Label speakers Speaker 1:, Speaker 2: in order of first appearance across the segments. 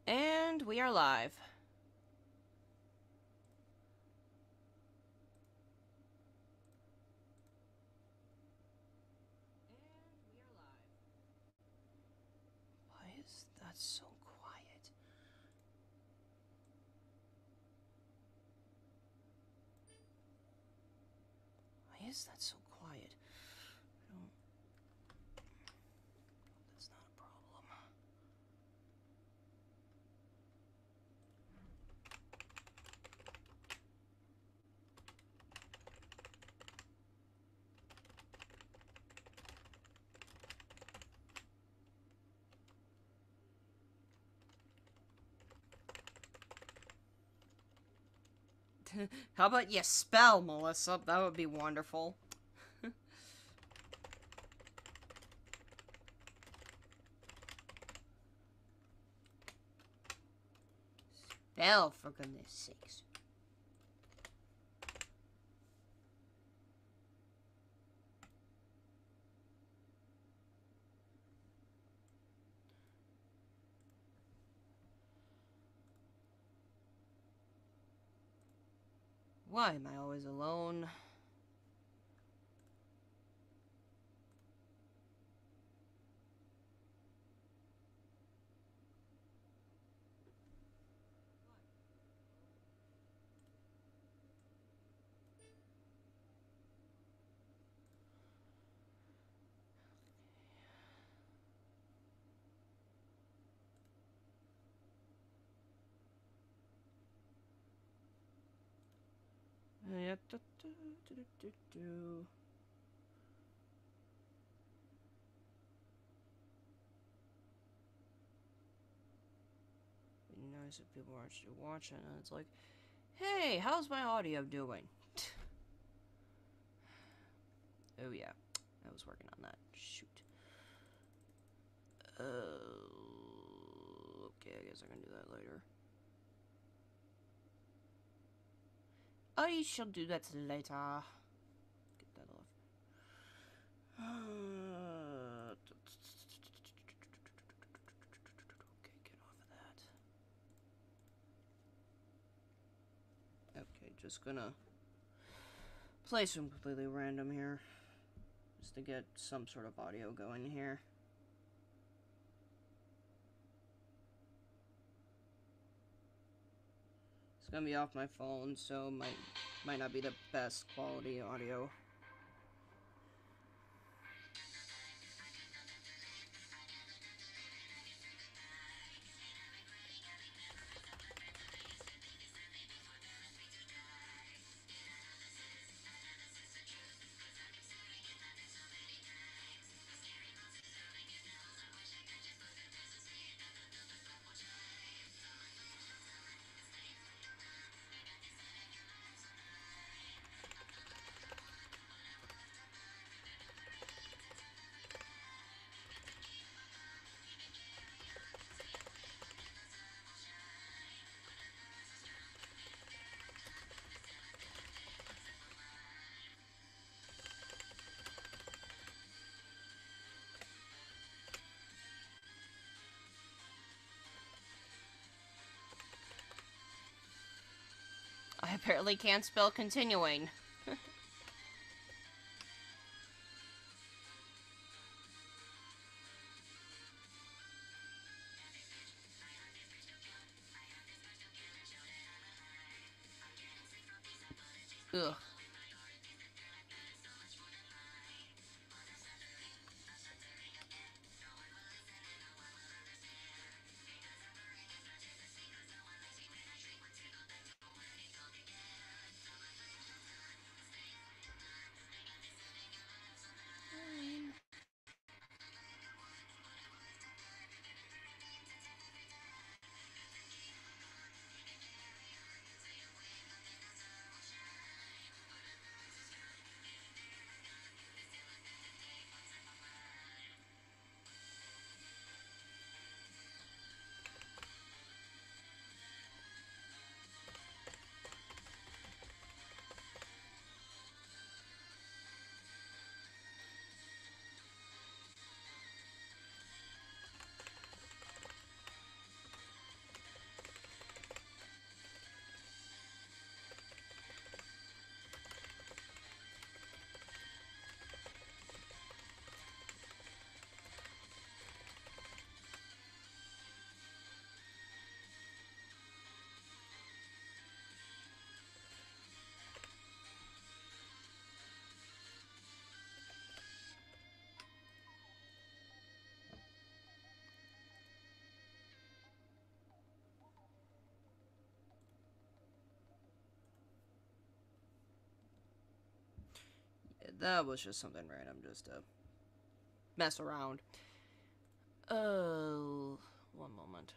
Speaker 1: And we are live. Why is that so quiet? Why is that so quiet? I don't... That's not a problem. How about you spell, Melissa? That would be wonderful. Spell, for goodness sakes. Why am I always alone? Be nice if people are actually watching, and it's like, hey, how's my audio doing? Oh yeah, I was working on that. Shoot. Okay, I guess I can do that later. I shall do that later. Get that off. Okay, get off of that. Okay, just gonna play some completely random here. Just to get some sort of audio going here. It's gonna be off my phone, so might not be the best quality audio. I apparently can't spell continuing. Ugh. that was just something random, just to mess around. Oh, one moment.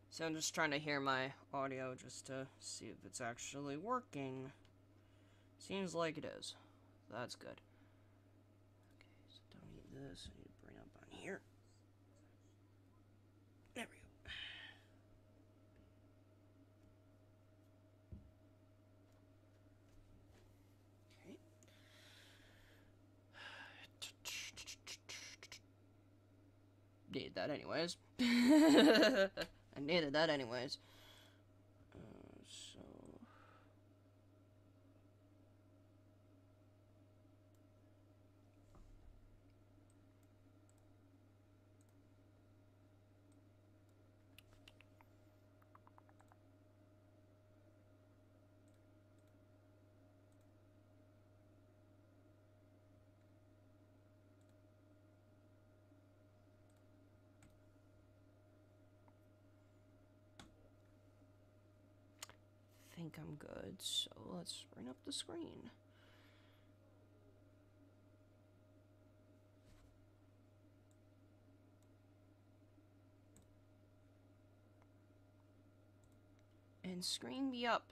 Speaker 1: So I'm just trying to hear my audio just to see if it's actually working. Seems like it is. That's good. Okay, so don't need this. I need to bring up on here. There we go. Okay. Needed that anyways. I needed that anyways. So... I think I'm good, so let's bring up the screen. And screen me up.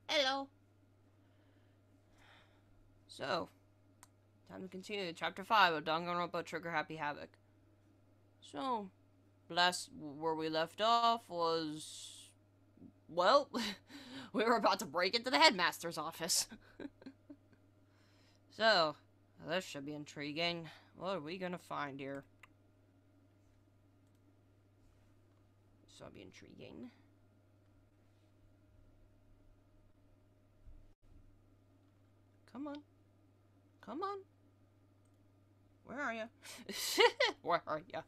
Speaker 1: Hello! So, time to continue Chapter 5 of Danganronpa Trigger Happy Havoc. So, where we left off was... Well, we were about to break into the Headmaster's office. So, this should be intriguing. What are we gonna find here? This will be intriguing. Come on. Come on. Where are you? Where are you?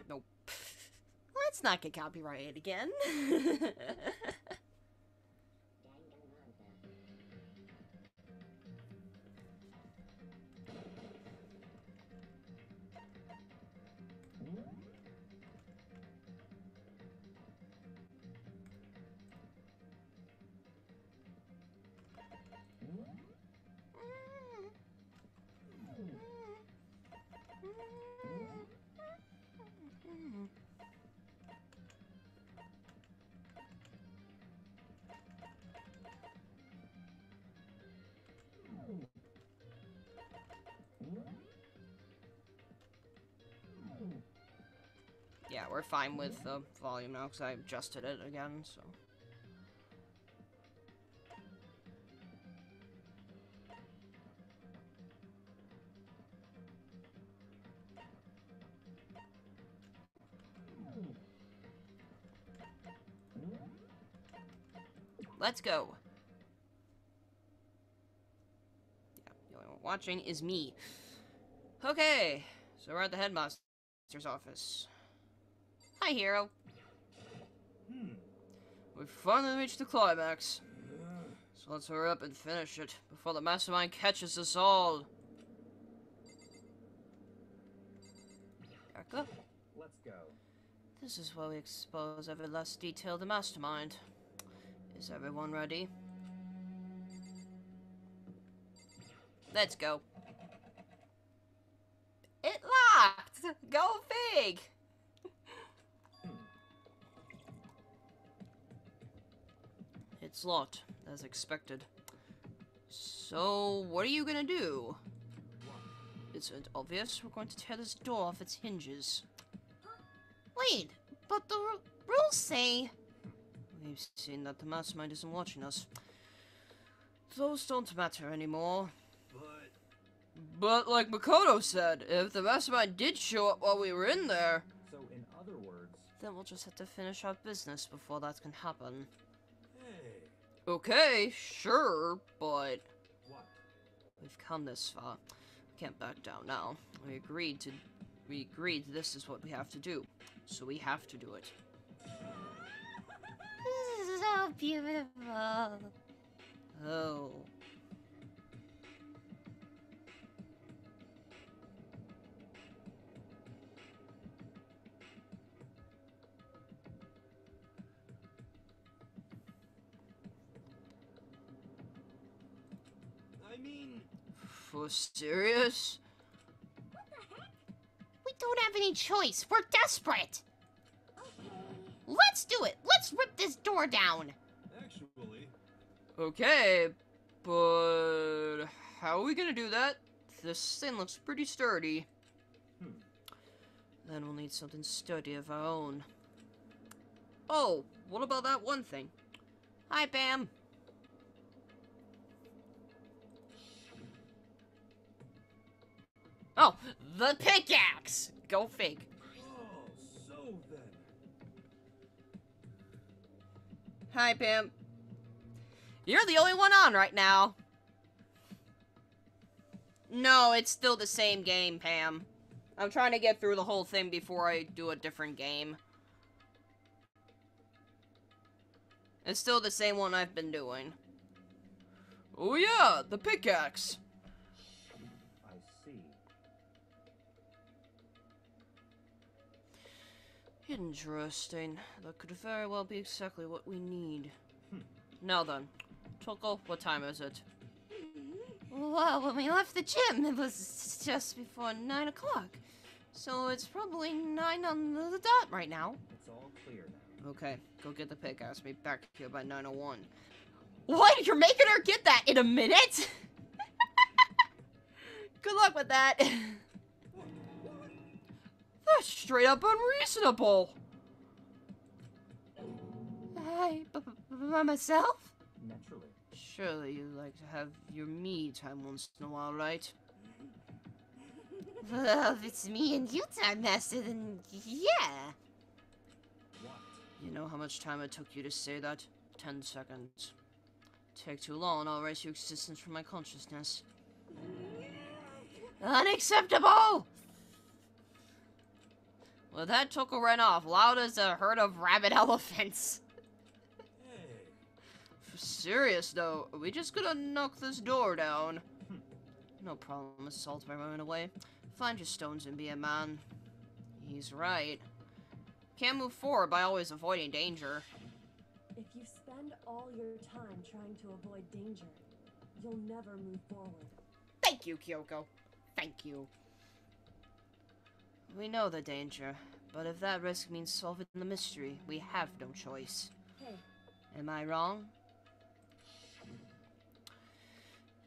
Speaker 1: Nope. Let's not get copyrighted again. Yeah, we're fine with the volume now because I adjusted it again, so. Let's go. Yeah, the only one watching is me. Okay, so we're at the Headmaster's office. Hi, hero. We've finally reached the climax. So let's hurry up and finish it before the mastermind catches us all. KYOKO?
Speaker 2: Let's go.
Speaker 1: This is where we expose every last detail of the mastermind. Is everyone ready? Let's go. It locked! Go big! It's locked, as expected. So, what are you gonna do? It's obvious. We're going to tear this door off its hinges. Wait, but the rules say... We've seen that the mastermind isn't watching us. Those don't matter anymore. But like Makoto said, if the mastermind did show up while we were in there...
Speaker 2: So, in other words...
Speaker 1: Then we'll just have to finish our business before that can happen.
Speaker 2: Hey.
Speaker 1: Okay, sure, but...
Speaker 2: What?
Speaker 1: We've come this far. We can't back down now. We agreed this is what we have to do. So we have to do it. This is so beautiful. Oh.
Speaker 2: I mean...
Speaker 1: For serious?
Speaker 3: What the heck?
Speaker 1: We don't have any choice. We're desperate.
Speaker 3: Okay.
Speaker 1: Let's do it. Let's rip this door down.
Speaker 2: Actually...
Speaker 1: Okay, but how are we gonna do that? This thing looks pretty sturdy. Then we'll need something sturdy of our own. Oh, what about that one thing? Hi, Pam. Oh, the pickaxe! Go fig.
Speaker 2: Oh, so then...
Speaker 1: Hi, Pam. You're the only one on right now. No, it's still the same game, Pam. I'm trying to get through the whole thing before I do a different game. It's still the same one I've been doing. Oh yeah, the pickaxe.
Speaker 2: I see.
Speaker 1: Interesting. That could very well be exactly what we need. Now then, Toko, what time is it? Well, when we left the gym, it was just before 9 o'clock. So it's probably 9 on the dot right now.
Speaker 2: It's all clear now.
Speaker 1: Okay, go get the pickaxe. Be back here by 9:01. What? You're making her get that in a minute? Good luck with that. That's straight up unreasonable. By myself?
Speaker 2: Naturally.
Speaker 1: Surely you like to have your me time once in a while, right? Well, if it's me and you, Time Master, then yeah.
Speaker 2: What?
Speaker 1: You know how much time it took you to say that? 10 seconds. Take too long, I'll erase your existence from my consciousness. Unacceptable! Well, that Toko ran off, loud as a herd of rabid elephants.
Speaker 2: Hey.
Speaker 1: For serious, though, are we just gonna knock this door down? No problem, assault by running away. Find your stones and be a man. He's right. Can't move forward by always avoiding danger.
Speaker 4: If you spend all your time trying to avoid danger, you'll never move forward.
Speaker 1: Thank you, KYOKO. Thank you. We know the danger, but if that risk means solving the mystery, we have no choice.
Speaker 4: Hey,
Speaker 1: Am I wrong?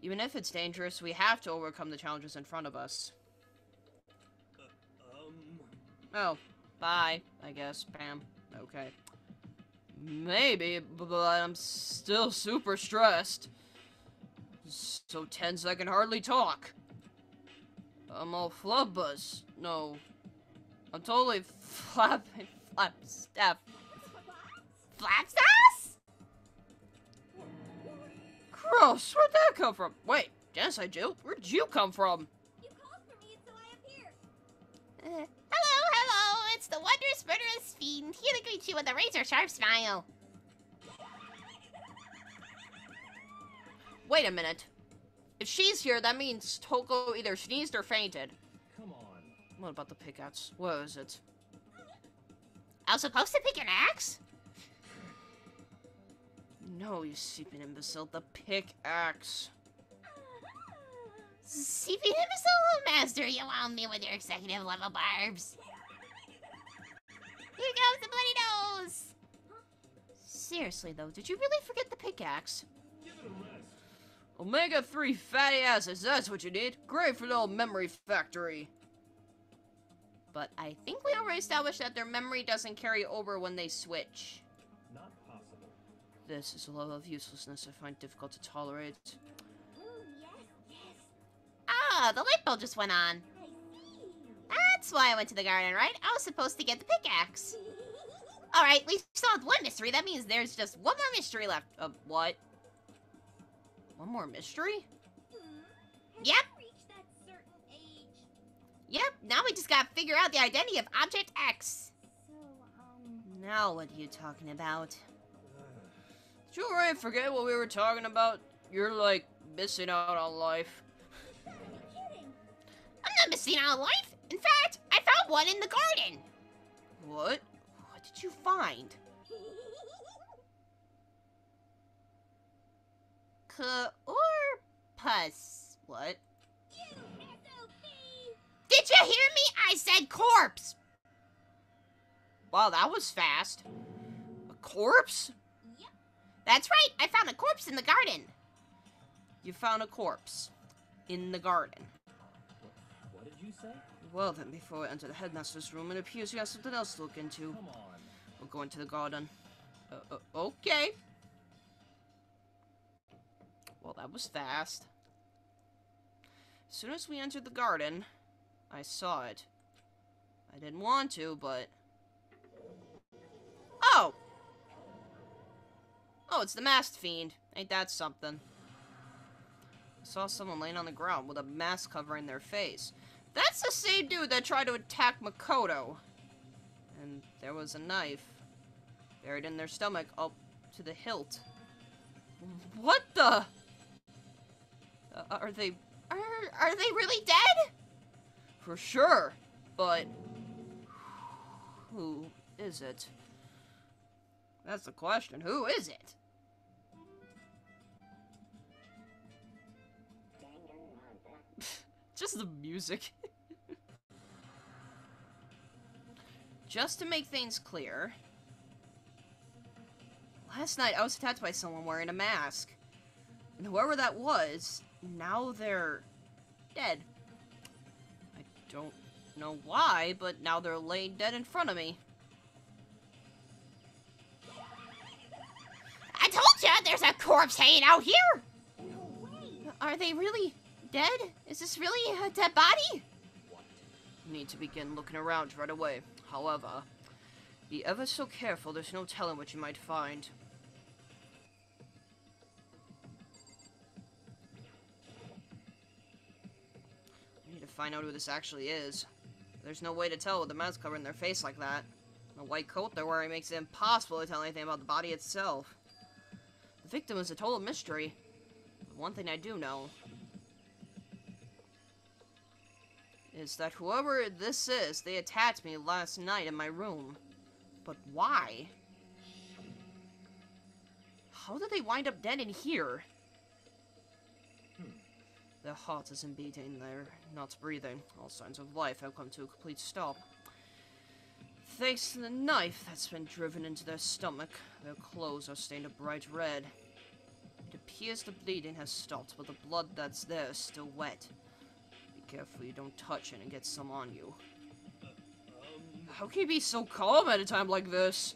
Speaker 1: Even if it's dangerous, we have to overcome the challenges in front of us. Oh, bye, I guess, Pam. Okay. Maybe, but I'm still super stressed. So tense I can hardly talk. I'm all flubbuzz. No. I'm totally flapstaff. Flapstaff? Gross, where'd that come from? Wait, Genocide Jill, where'd you come from?
Speaker 3: You called for me, so I appeared.
Speaker 1: Hello, it's the wondrous murderous fiend, here to greet you with a razor-sharp smile. Wait a minute. If she's here, that means Toko either sneezed or fainted.
Speaker 2: Come on.
Speaker 1: What about the pickaxe? Where is it? I was supposed to pick an axe? No, you seeping imbecile, the pickaxe.
Speaker 3: Seeping imbecile master, you wound me with your executive level barbs. Here comes the bloody nose.
Speaker 1: Seriously though, did you really forget the pickaxe?
Speaker 2: Give it a rest.
Speaker 1: Omega-3 fatty acids, that's what you need. Great for the old memory factory. But I think we already established that their memory doesn't carry over when they switch.
Speaker 2: Not possible.
Speaker 1: This is a level of uselessness I find difficult to tolerate.
Speaker 3: Oh, yes.
Speaker 1: Ah, the light bulb just went on.
Speaker 3: I see.
Speaker 1: That's why I went to the garden, right? I was supposed to get the pickaxe. Alright, we solved one mystery. That means there's just one more mystery left. What? One more mystery?
Speaker 3: Have
Speaker 1: Yep.
Speaker 3: you reached that certain age?
Speaker 1: Yep, now we just gotta figure out the identity of Object X.
Speaker 3: So,
Speaker 1: Now what are you talking about? Did you already forget what we were talking about? You're, like, missing out on life.
Speaker 3: you gotta be kidding.
Speaker 1: I'm not missing out on life. In fact, I found one in the garden. What? What did you find? Or
Speaker 3: octopus.
Speaker 1: What?
Speaker 3: Did you hear me? I said corpse.
Speaker 1: Wow, that was fast. A corpse?
Speaker 3: That's right. I found a corpse in the garden.
Speaker 1: You found a corpse in the garden.
Speaker 2: What did you say?
Speaker 1: Well then, before we enter the headmaster's room, it appears you have something else to look into.
Speaker 2: Come on.
Speaker 1: We're going to the garden. Okay. Well, that was fast. As soon as we entered the garden, I saw it. I didn't want to, but... Oh! Oh, it's the masked fiend. Ain't that something? I saw someone laying on the ground with a mask covering their face. That's the same dude that tried to attack Makoto. And there was a knife buried in their stomach up to the hilt. What the? Are they
Speaker 3: really dead?
Speaker 1: for sure? But who is it? That's the question. Who is it? Just the music. Just to make things clear, last night I was attacked by someone wearing a mask. And whoever that was, now they're dead. I don't know why, but now they're laying dead in front of me.
Speaker 3: I told ya there's a corpse hanging out here.
Speaker 1: Are they really dead?
Speaker 3: Is this really a dead body?
Speaker 1: Need to begin looking around right away. However, be ever so careful, there's no telling what you might find. We need to find out who this actually is. There's no way to tell with the mask covering their face like that. The white coat they're wearing makes it impossible to tell anything about the body itself. The victim is a total mystery. But one thing I do know is that whoever this is, they attacked me last night in my room. But why? How did they wind up dead in here? Their heart isn't beating, they're not breathing. All signs of life have come to a complete stop. Thanks to the knife that's been driven into their stomach, their clothes are stained a bright red. It appears the bleeding has stopped, but the blood that's there is still wet. Be careful you don't touch it and get some on you. How can you be so calm at a time like this?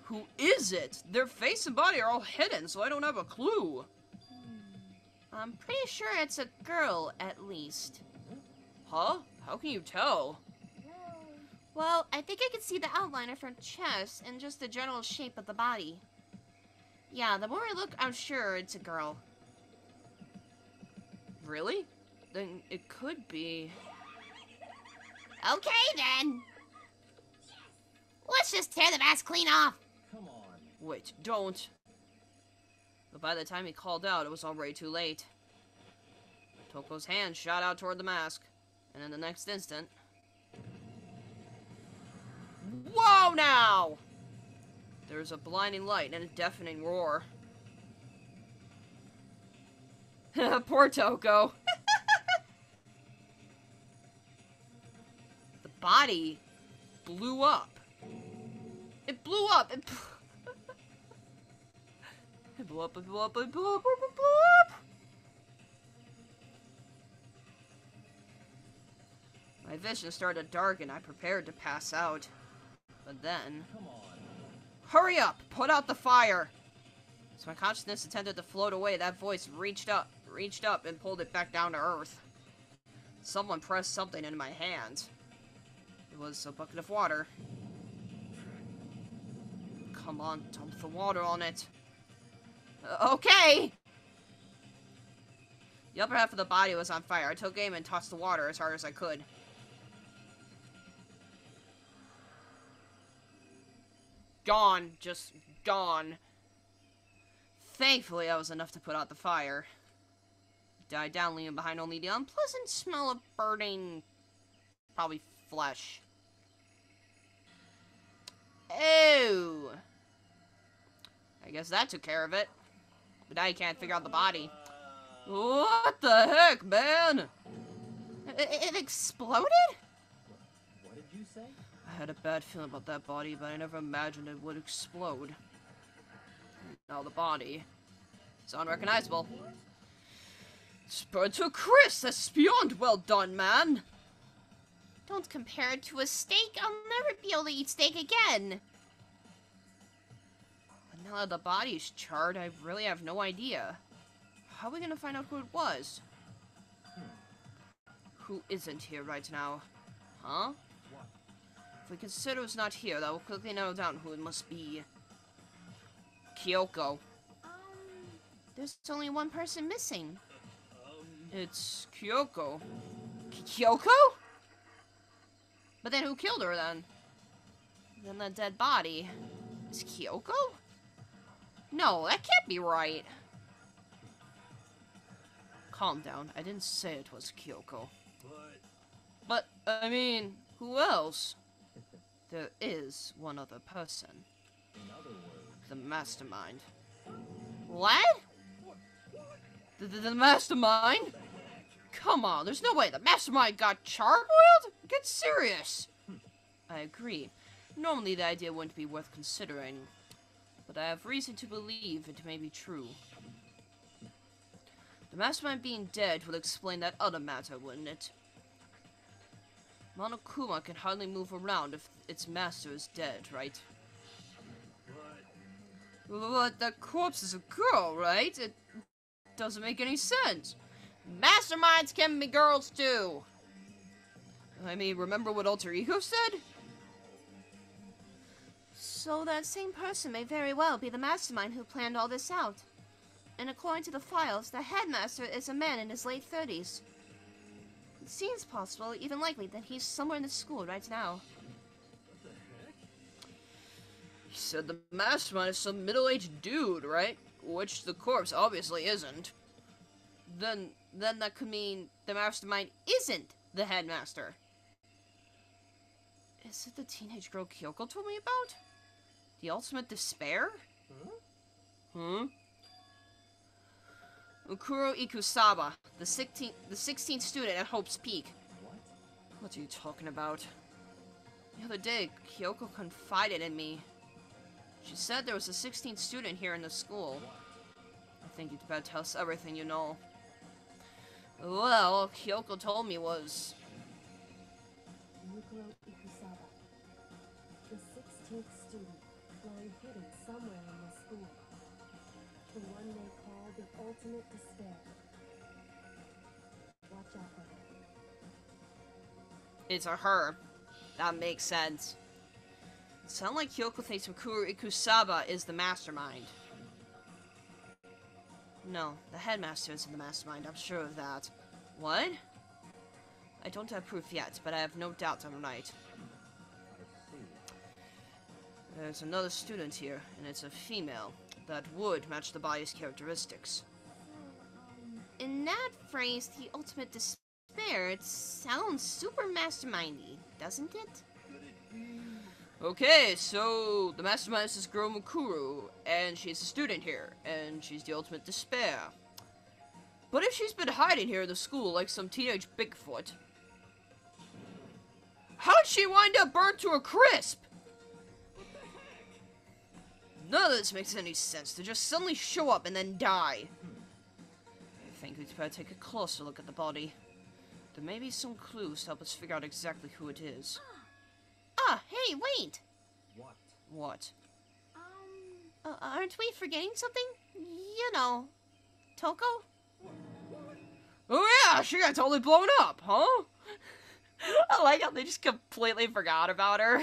Speaker 1: Who is it? Their face and body are all hidden, so I don't have a clue.
Speaker 3: I'm pretty sure it's a girl, at least.
Speaker 1: Huh? How can you tell?
Speaker 3: Well, I think I can see the outline of her chest and just the general shape of the body. Yeah, the more I look, I'm sure it's a girl.
Speaker 1: Really? Then it could be...
Speaker 3: Okay, then. Let's just tear the mask clean off.
Speaker 2: Come on.
Speaker 1: Wait, don't. But by the time he called out, it was already too late. Toko's hand shot out toward the mask, and in the next instant... Whoa, now! There's a blinding light and a deafening roar. Poor Toko. The body blew up. It blew up. It blew up, it blew up, it blew up, it blew up! My vision started to darken. I prepared to pass out. But then...
Speaker 2: Come on.
Speaker 1: Hurry up! Put out the fire! As my consciousness attempted to float away, that voice reached up and pulled it back down to earth. Someone pressed something into my hand. It was a bucket of water. Come on, dump the water on it. Okay! The upper half of the body was on fire. I took aim and tossed the water as hard as I could. Gone. Just gone. Thankfully, that was enough to put out the fire. It died down, leaving behind only the unpleasant smell of burning... probably flesh. Ew! I guess that took care of it. But now you can't figure out the body. What the heck, man?
Speaker 3: It exploded?
Speaker 2: What did you say?
Speaker 1: I had a bad feeling about that body, but I never imagined it would explode. Now the body is unrecognizable. It's burned to a crisp. That's beyond well done, man.
Speaker 3: Don't compare it to a steak. I'll never be able to eat steak again.
Speaker 1: But now that the body's charred, I really have no idea. How are we gonna find out who it was? Who isn't here right now? Huh? If we consider who's not here, that will quickly narrow down who it must be. KYOKO.
Speaker 3: There's only one person missing.
Speaker 1: It's KYOKO. KYOKO? But then who killed her then? Then the dead body. Is KYOKO? No, that can't be right. Calm down. I didn't say it was KYOKO. But, I mean, who else? There is one other person.
Speaker 2: In other words,
Speaker 1: The mastermind. What? The mastermind? Come on, there's no way the mastermind got charboiled? Get serious. I agree. Normally the idea wouldn't be worth considering, but I have reason to believe it may be true. The mastermind being dead would explain that other matter, wouldn't it? Monokuma can hardly move around if its master is dead, right? But the corpse is a girl, right? It doesn't make any sense. Masterminds can be girls too. I mean, remember what Alter Ego said?
Speaker 3: So that same person may very well be the mastermind who planned all this out. And according to the files, the headmaster is a man in his late 30s. It seems possible, even likely, that he's somewhere in the school right now.
Speaker 1: He said the mastermind is some middle-aged dude, right? Which the corpse obviously isn't. Then that could mean the mastermind isn't the headmaster. Is it the teenage girl KYOKO told me about? The ultimate despair? Ukuro Ikusaba, the 16th student at Hope's Peak. What are you talking about? The other day, KYOKO confided in me. She said there was a 16th student here in the school. I think you'd better tell us everything you know. Well, all KYOKO told me was...
Speaker 4: Ukuro Ikusaba, the 16th student, lying hidden somewhere in the school. The one they call the ultimate despair. Watch out for her.
Speaker 1: It's a her. That makes sense. It sounds like KYOKO thinks Ukuro Ikusaba is the mastermind. No, the headmaster isn't the mastermind, I'm sure of that. What? I don't have proof yet, but I have no doubt I'm right. There's another student here, and it's a female. That would match the body's characteristics.
Speaker 3: In that phrase, the ultimate despair, it sounds super mastermindy, doesn't it?
Speaker 1: Okay, so the mastermind is this girl Mukuru, and she's a student here, and she's the ultimate despair. But if she's been hiding here in the school like some teenage Bigfoot, how did she wind up burnt to a crisp? None of this makes any sense. To just suddenly show up and then die. I think we'd better take a closer look at the body. There may be some clues to help us figure out exactly who it is.
Speaker 3: Ah, hey, wait!
Speaker 2: what?
Speaker 1: What?
Speaker 3: Aren't we forgetting something? You know, Toko?
Speaker 1: Oh yeah, she got totally blown up, huh? I like how they just completely forgot about her.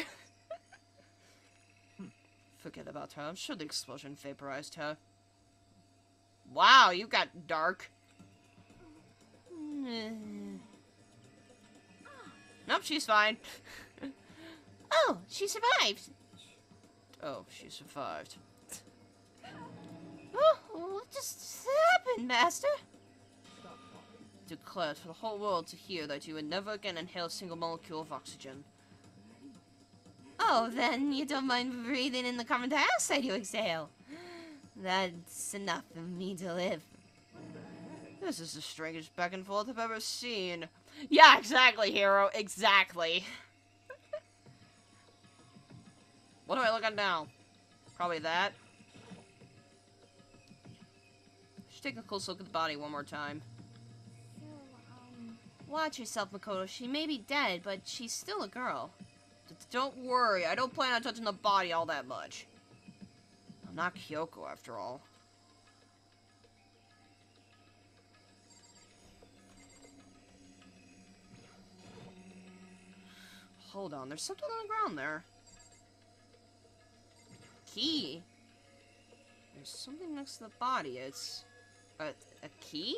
Speaker 1: Forget about her. I'm sure the explosion vaporized her. Wow, you got dark. Nope, she's fine.
Speaker 3: Oh, she survived!
Speaker 1: Oh, she survived.
Speaker 3: Oh, what just happened, Master?
Speaker 1: Declared for the whole world to hear that you would never again inhale a single molecule of oxygen.
Speaker 3: Oh, then you don't mind breathing in the carbon dioxide you exhale. That's enough for me to live.
Speaker 1: This is the strangest back and forth I've ever seen. Yeah, exactly, hero. Exactly. What do I look at now? Probably that. Should take a close look at the body one more time.
Speaker 3: So,
Speaker 1: Watch yourself, Makoto. She may be dead, but she's still a girl. Don't worry, I don't plan on touching the body all that much. I'm not KYOKO, after all. Hold on, there's something on the ground there. Key? There's something next to the body. It's... a key?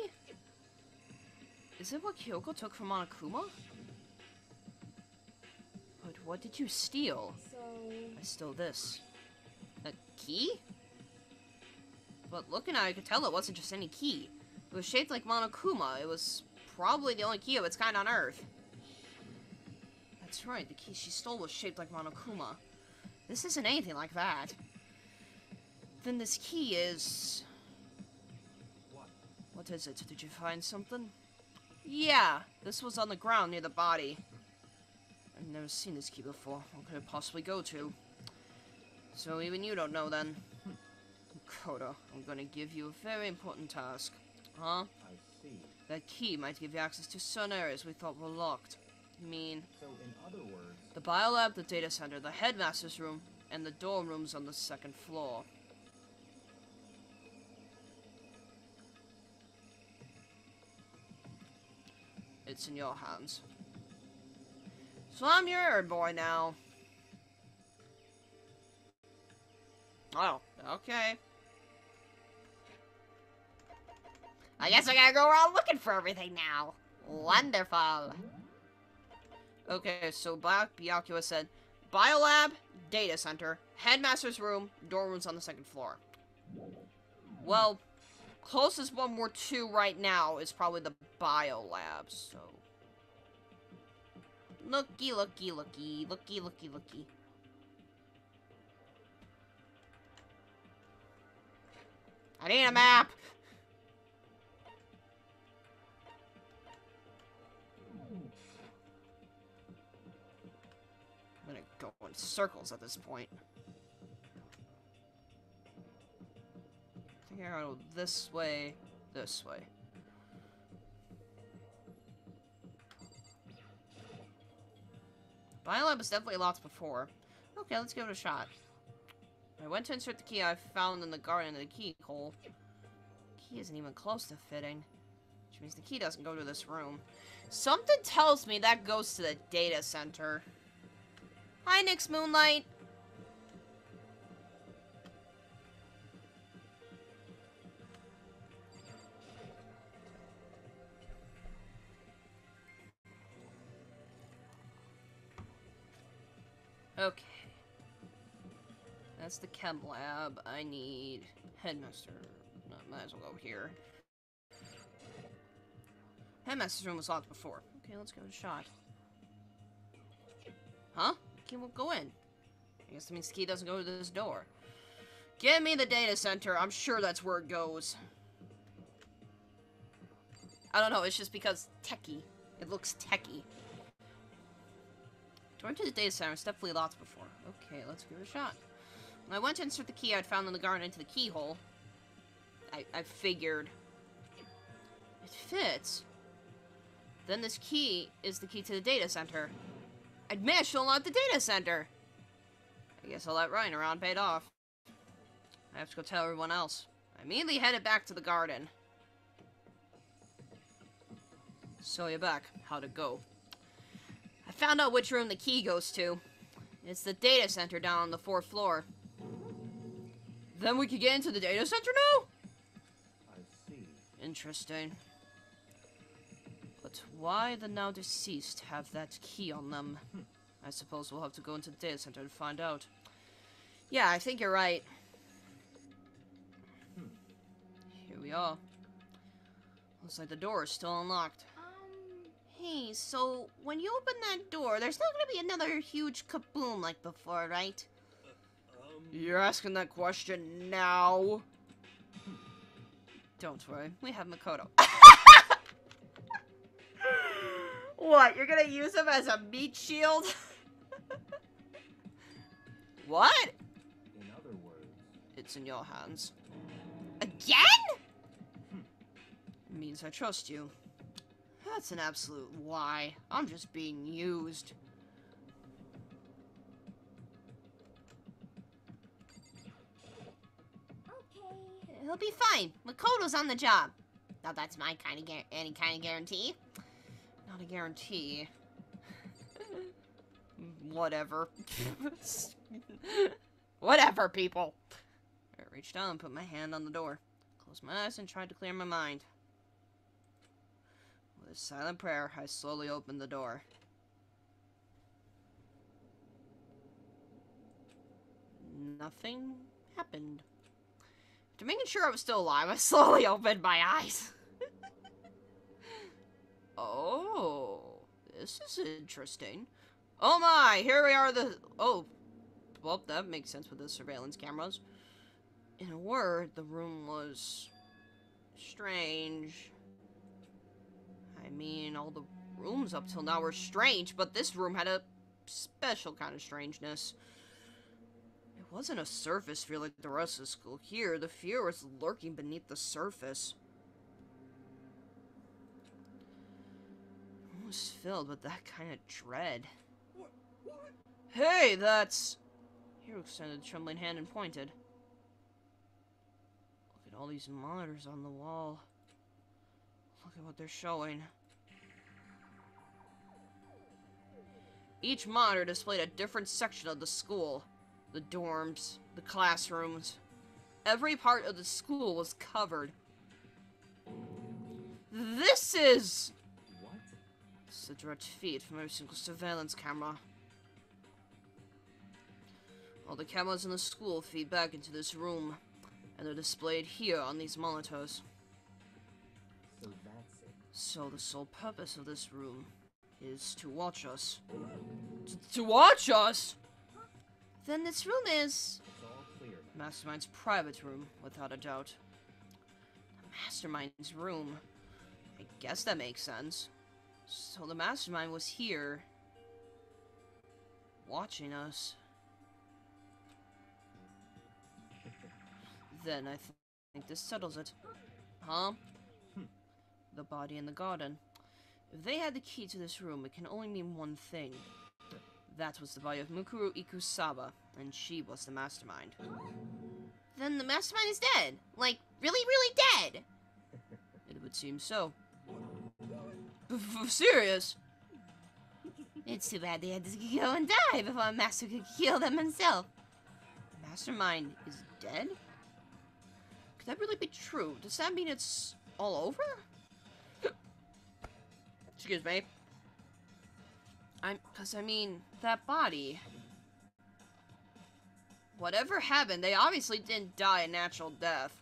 Speaker 1: Is it what KYOKO took from Monokuma? But what did you steal?
Speaker 4: So,
Speaker 1: I stole this. A key? But looking at it, I could tell it wasn't just any key. It was shaped like Monokuma. It was probably the only key of its kind on Earth. That's right, the key she stole was shaped like Monokuma. This isn't anything like that. Then this key is... What is it? Did you find something? Yeah, this was on the ground near the body. I've never seen this key before. What could it possibly go to? So even you don't know then. Koda, I'm gonna give you a very important task. Huh?
Speaker 2: I see.
Speaker 1: That key might give you access to certain areas we thought were locked. You mean...
Speaker 2: So, in other words...
Speaker 1: the biolab, the data center, the headmaster's room, and the dorm rooms on the 2nd floor. It's in your hands. So I'm your nerd boy now. Oh, okay. I guess I gotta go around looking for everything now. Wonderful. Okay, so Byakuya said, biolab, data center, headmaster's room, dorm rooms on the 2nd floor. Well, closest one we're to right now is probably the biolab, so... Looky, looky, looky, looky, looky, looky. I need a map! I'm gonna go in circles at this point. I think I gotta go this way, this way. Biolab is definitely locked before. Okay, let's give it a shot. I went to insert the key I found in the garden in the keyhole. Key isn't even close to fitting. Which means the key doesn't go to this room. Something tells me that goes to the data center. Hi, Nyx Moonlight. Okay. That's the chem lab. I need Headmaster. No, might as well go here. Headmaster's room was locked before. Okay, let's give it a shot. Huh? Key won't go in. I guess that means the key doesn't go to this door. Give me the data center. I'm sure that's where it goes. I don't know. It's just because techie. It looks techie. Door to the data center is definitely locked before. Okay, let's give it a shot. When I went to insert the key I'd found in the garden into the keyhole, I figured it fits. Then this key is the key to the data center. I'd managed to unlock the data center. I guess all that running around paid off. I have to go tell everyone else. I immediately headed back to the garden. So you're back. How'd it go? I found out which room the key goes to. It's the data center down on the 4th floor. Then we could get into the data center now?
Speaker 2: I see.
Speaker 1: Interesting. But why the now deceased have that key on them? I suppose we'll have to go into the data center to find out. Yeah, I think you're right. Here we are. Looks like the door is still unlocked. Hey, so when you open that door, there's not gonna be another huge kaboom like before, right? You're asking that question now? Don't worry, we have Makoto. What? You're gonna use him as a meat shield? What?
Speaker 2: In other words,
Speaker 1: It's in your hands. Again? It means I trust you. That's an absolute lie. I'm just being used.
Speaker 3: Okay. He'll be fine. Makoto's on the job. Now that's my kind of any kind of guarantee.
Speaker 1: Not a guarantee. Whatever. Whatever, people. I reached out and put my hand on the door. Closed my eyes and tried to clear my mind. With a silent prayer, I slowly opened the door. Nothing happened. After making sure I was still alive, I slowly opened my eyes. Oh, this is interesting. Oh my, here we are oh, well, that makes sense with the surveillance cameras. In a word, the room was strange. I mean, all the rooms up till now were strange, but this room had a special kind of strangeness. It wasn't a surface fear like the rest of the school. Here, the fear was lurking beneath the surface. It was filled with that kind of dread.
Speaker 2: what?
Speaker 1: Hey, that's... Hiro extended a trembling hand and pointed. Look at all these monitors on the wall. Look at what they're showing. Each monitor displayed a different section of the school. The dorms, the classrooms. Every part of the school was covered. This is...
Speaker 2: What?
Speaker 1: This is a direct feed from every single surveillance camera. All the cameras in the school feed back into this room, and they're displayed here on these monitors.
Speaker 2: So that's it.
Speaker 1: So the sole purpose of this room is to watch us. To watch us?
Speaker 3: Then this room is...
Speaker 2: It's all clear now.
Speaker 1: Mastermind's private room, without a doubt. The Mastermind's room. I guess that makes sense. So the Mastermind was here, watching us. Then I think this settles it. Huh? The body in the garden. If they had the key to this room, it can only mean one thing. That was the body of Mukuro Ikusaba, and she was the Mastermind.
Speaker 3: Then the mastermind is dead. Like, really, really dead.
Speaker 1: It would seem so. Serious?
Speaker 3: It's too bad they had to go and die before Master could kill them himself.
Speaker 1: Mastermind is dead? Could that really be true? Does that mean it's all over? Excuse me. Cause I mean, that body. Whatever happened, they obviously didn't die a natural death.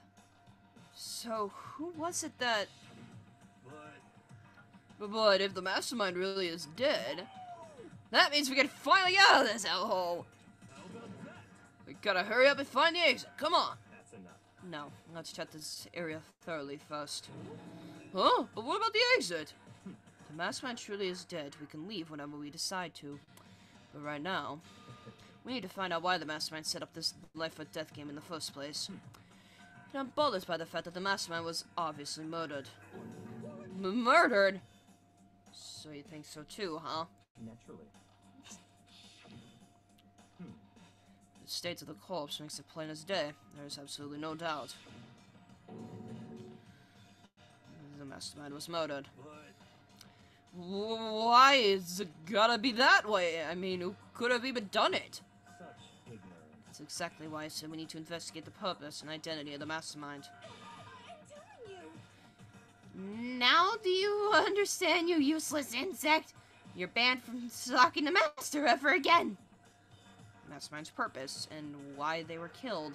Speaker 1: So, who was it that... But if the Mastermind really is dead, that means we can finally get out of this hellhole. We gotta hurry up and find the exit. Come on.
Speaker 2: That's enough.
Speaker 1: No, let's check this area thoroughly first. Huh? But what about the exit? The Mastermind truly is dead. We can leave whenever we decide to. But right now, we need to find out why the Mastermind set up this life or death game in the first place. And I'm bothered by the fact that the Mastermind was obviously murdered. Murdered? So you think so too, huh?
Speaker 2: Naturally.
Speaker 1: The state of the corpse makes it plain as day. There's absolutely no doubt. The Mastermind was murdered. Why is it gotta be that way? I mean, who could have even done it?
Speaker 2: Such ignorance.
Speaker 1: That's exactly why I said we need to investigate the purpose and identity of the Mastermind.
Speaker 3: Now do you understand, you useless insect? You're banned from stalking the Master ever again.
Speaker 1: Mastermind's purpose and why they were killed.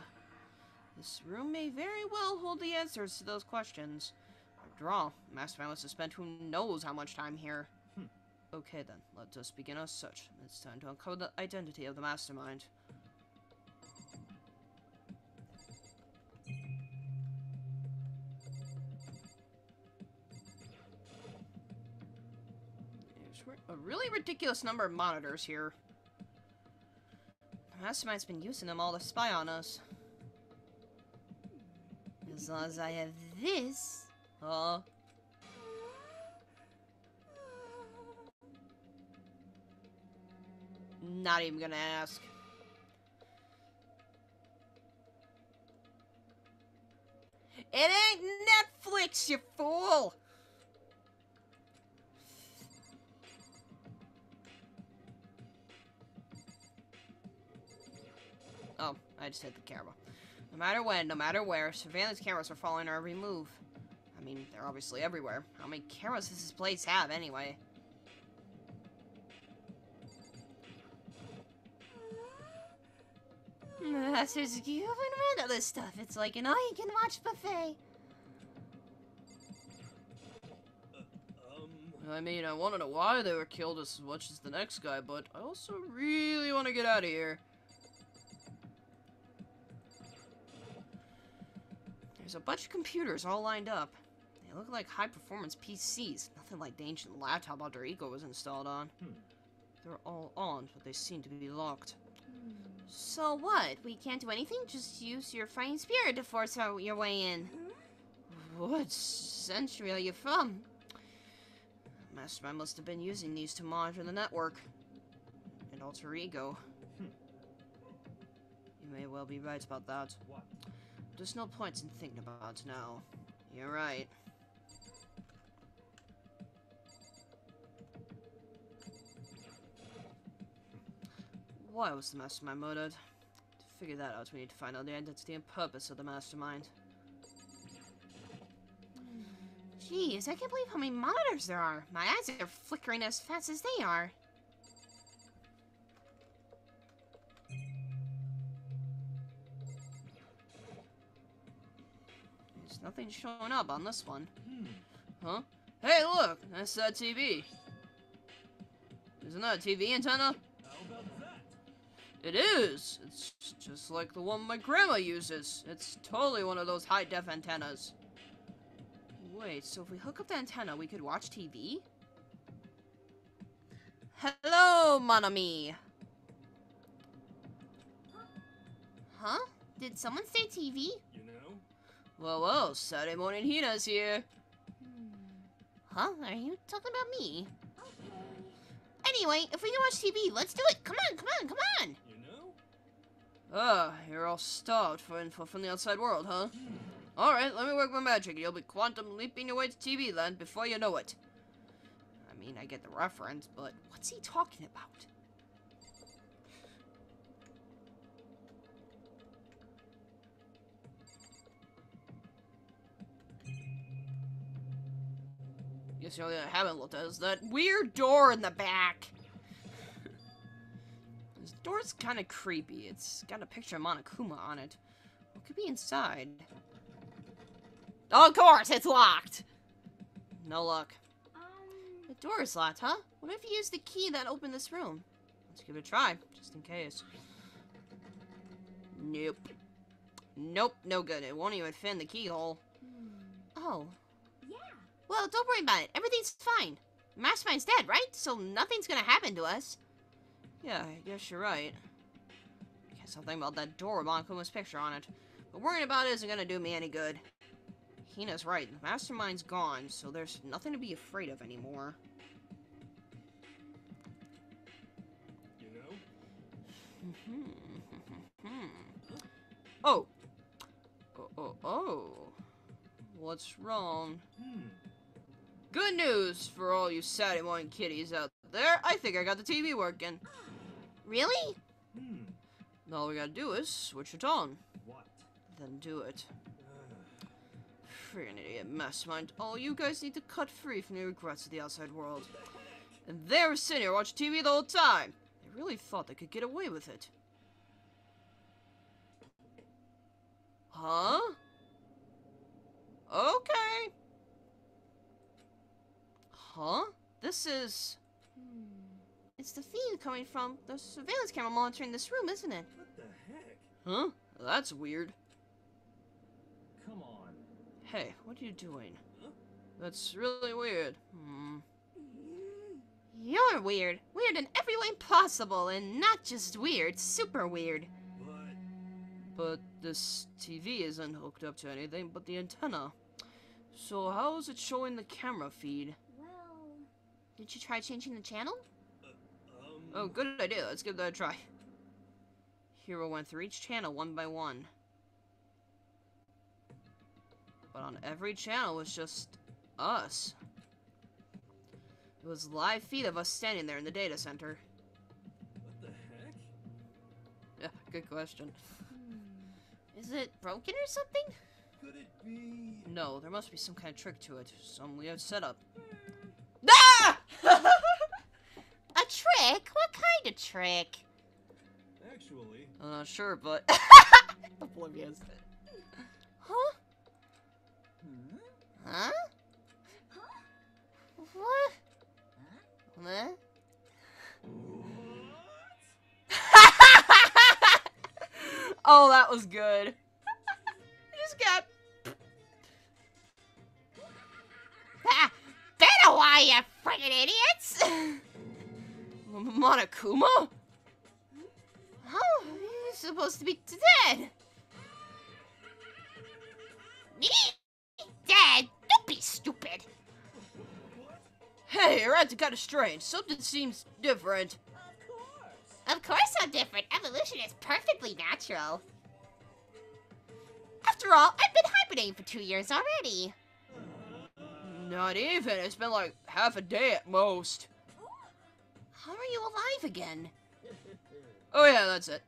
Speaker 1: This room may very well hold the answers to those questions. After all, Mastermind was to spend who knows how much time here. Okay then, let us begin our search. It's time to uncover the identity of the Mastermind. Here's There's a really ridiculous number of monitors here. The Mastermind's been using them all to spy on us. As long as I have this... Not even gonna ask. It ain't Netflix, you fool! Oh, I just hit the camera. No matter when, no matter where, surveillance cameras are following our every move. I mean, they're obviously everywhere. How many cameras does this place have, anyway? Masters, you've been around all this stuff. It's like an all-you-can-watch buffet. I mean, I want to know why they were killed as much as the next guy, but I also really want to get out of here. There's a bunch of computers all lined up. They look like high-performance PCs, nothing like the ancient laptop Alter Ego was installed on. They're all on, but they seem to be locked.
Speaker 3: So what? We can't do anything? Just use your fighting spirit to force your way in.
Speaker 1: What century are you from? Mastermind must have been using these to monitor the network. And Alter Ego. You may well be right about that.
Speaker 2: What?
Speaker 1: There's no point in thinking about it now. You're right. Why was the Mastermind murdered? To figure that out, we need to find out the identity and purpose of the Mastermind.
Speaker 3: Jeez, I can't believe how many monitors there are. My eyes are flickering as fast as they are.
Speaker 1: There's nothing showing up on this one. Huh? Hey, look! That's that TV. Isn't that a TV antenna? It is! It's just like the one my grandma uses. It's totally one of those high-def antennas. Wait, so if we hook up the antenna, we could watch TV? Hello, mon ami!
Speaker 3: Huh? Did someone say TV?
Speaker 2: You know?
Speaker 1: Well, Saturday morning Hina's here.
Speaker 3: Huh? Are you talking about me? Anyway, if we can watch TV, let's do it! Come on, come on, come on!
Speaker 2: You know?
Speaker 1: Ah, you're all starved for info from the outside world, huh? Alright, let me work my magic. You'll be quantum leaping your way to TV land before you know it. I mean, I get the reference, but what's he talking about? Guess the only thing I haven't looked at is that weird door in the back. This door's kind of creepy. It's got a picture of Monokuma on it. What could be inside? Oh, of course, it's locked! No luck.
Speaker 3: The door is locked, huh? What if you use the key that opened this room?
Speaker 1: Let's give it a try, just in case. Nope. Nope, no good. It won't even fit in the keyhole.
Speaker 3: Oh. Yeah. Well, don't worry about it. Everything's fine. Mastermind's dead, right? So nothing's gonna happen to us.
Speaker 1: Yeah, I guess you're right. I guess something about that door with Monokuma's picture on it. But worrying about it isn't gonna do me any good. Hina's right. The Mastermind's gone, so there's nothing to be afraid of anymore.
Speaker 2: You know?
Speaker 1: Oh! Oh. What's wrong? Good news for all you Saturday morning kiddies out there. I think I got the TV working.
Speaker 3: Really?
Speaker 1: All we gotta do is switch it on.
Speaker 2: What?
Speaker 1: Then do it. Friggin' idiot Mastermind. All you guys need to cut free from the regrets of the outside world. And they were sitting here watching TV the whole time. They really thought they could get away with it. Huh? Okay. Huh? This is...
Speaker 3: It's the feed coming from the surveillance camera monitoring this room, isn't it?
Speaker 2: What the heck?
Speaker 1: Huh? That's weird.
Speaker 2: Come on.
Speaker 1: Hey, what are you doing? That's really weird.
Speaker 3: You're weird. Weird in every way possible, and not just weird, super weird.
Speaker 1: But this TV isn't hooked up to anything but the antenna. So how is it showing the camera feed?
Speaker 4: Well,
Speaker 3: Did you try changing the channel?
Speaker 1: Oh, good idea. Let's give that a try. Hero went through each channel one by one. But on every channel was just us. It was live feed of us standing there in the data center.
Speaker 2: What the heck?
Speaker 1: Yeah, good question.
Speaker 3: Is it broken or something?
Speaker 2: Could it be?
Speaker 1: No, there must be some kind of trick to it. Some weird setup.
Speaker 3: Ah! A trick? What kind of trick?
Speaker 2: Actually,
Speaker 1: I'm not sure, but... Oblivious.
Speaker 3: Huh? Huh? What? Huh?
Speaker 1: Oh, that was good.
Speaker 3: Just got... Ah, been a while, you friggin' idiots!
Speaker 1: Monokuma?
Speaker 3: Oh, you're supposed to be dead. Me? Dead? Don't be stupid.
Speaker 1: Hey, you're acting kind of strange. Something seems different.
Speaker 3: Of course I'm different. Evolution is perfectly natural. After all, I've been hibernating for 2 years already.
Speaker 1: Not even. It's been like half a day at most.
Speaker 3: How are you alive again?
Speaker 1: Oh yeah, that's it.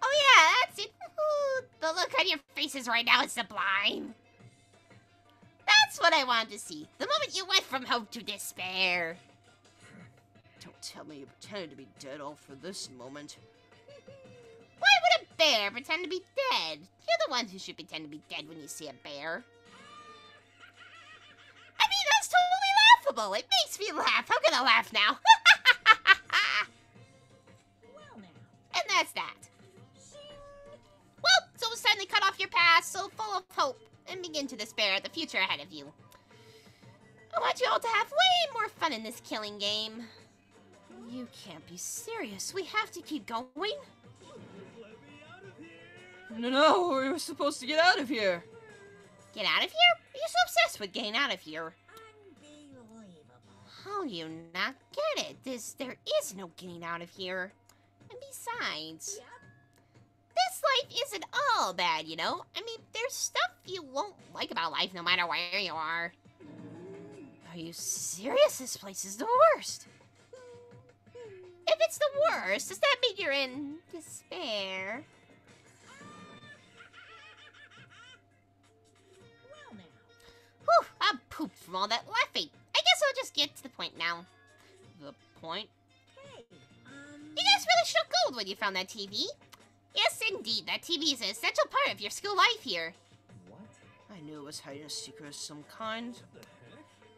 Speaker 3: Oh yeah, that's it. Ooh, the look on your faces right now is sublime. That's what I wanted to see. The moment you went from hope to despair.
Speaker 1: Don't tell me you pretended to be dead all for this moment.
Speaker 3: Why would a bear pretend to be dead? You're the ones who should pretend to be dead when you see a bear. I mean, that's totally laughable. It makes me laugh. I'm gonna laugh now. And that's that. Well, so it's time to cut off your past, so full of hope, and begin to despair at the future ahead of you. I want you all to have way more fun in this killing game.
Speaker 1: You can't be serious. We have to keep going. No, we were supposed to get out of here.
Speaker 3: Get out of here? You're so obsessed with getting out of here. How do you not get it? There is no getting out of here. And besides, this life isn't all bad, you know? I mean, there's stuff you won't like about life no matter where you are.
Speaker 1: Are you serious? This place is the worst.
Speaker 3: If it's the worst, does that mean you're in despair? Whew, I'm pooped from all that laughing. I guess I'll just get to the point now.
Speaker 1: The point?
Speaker 3: You guys really shook gold when you found that TV. Yes, indeed, that TV is an essential part of your school life here.
Speaker 2: What?
Speaker 1: I knew it was hiding a secret of some kind.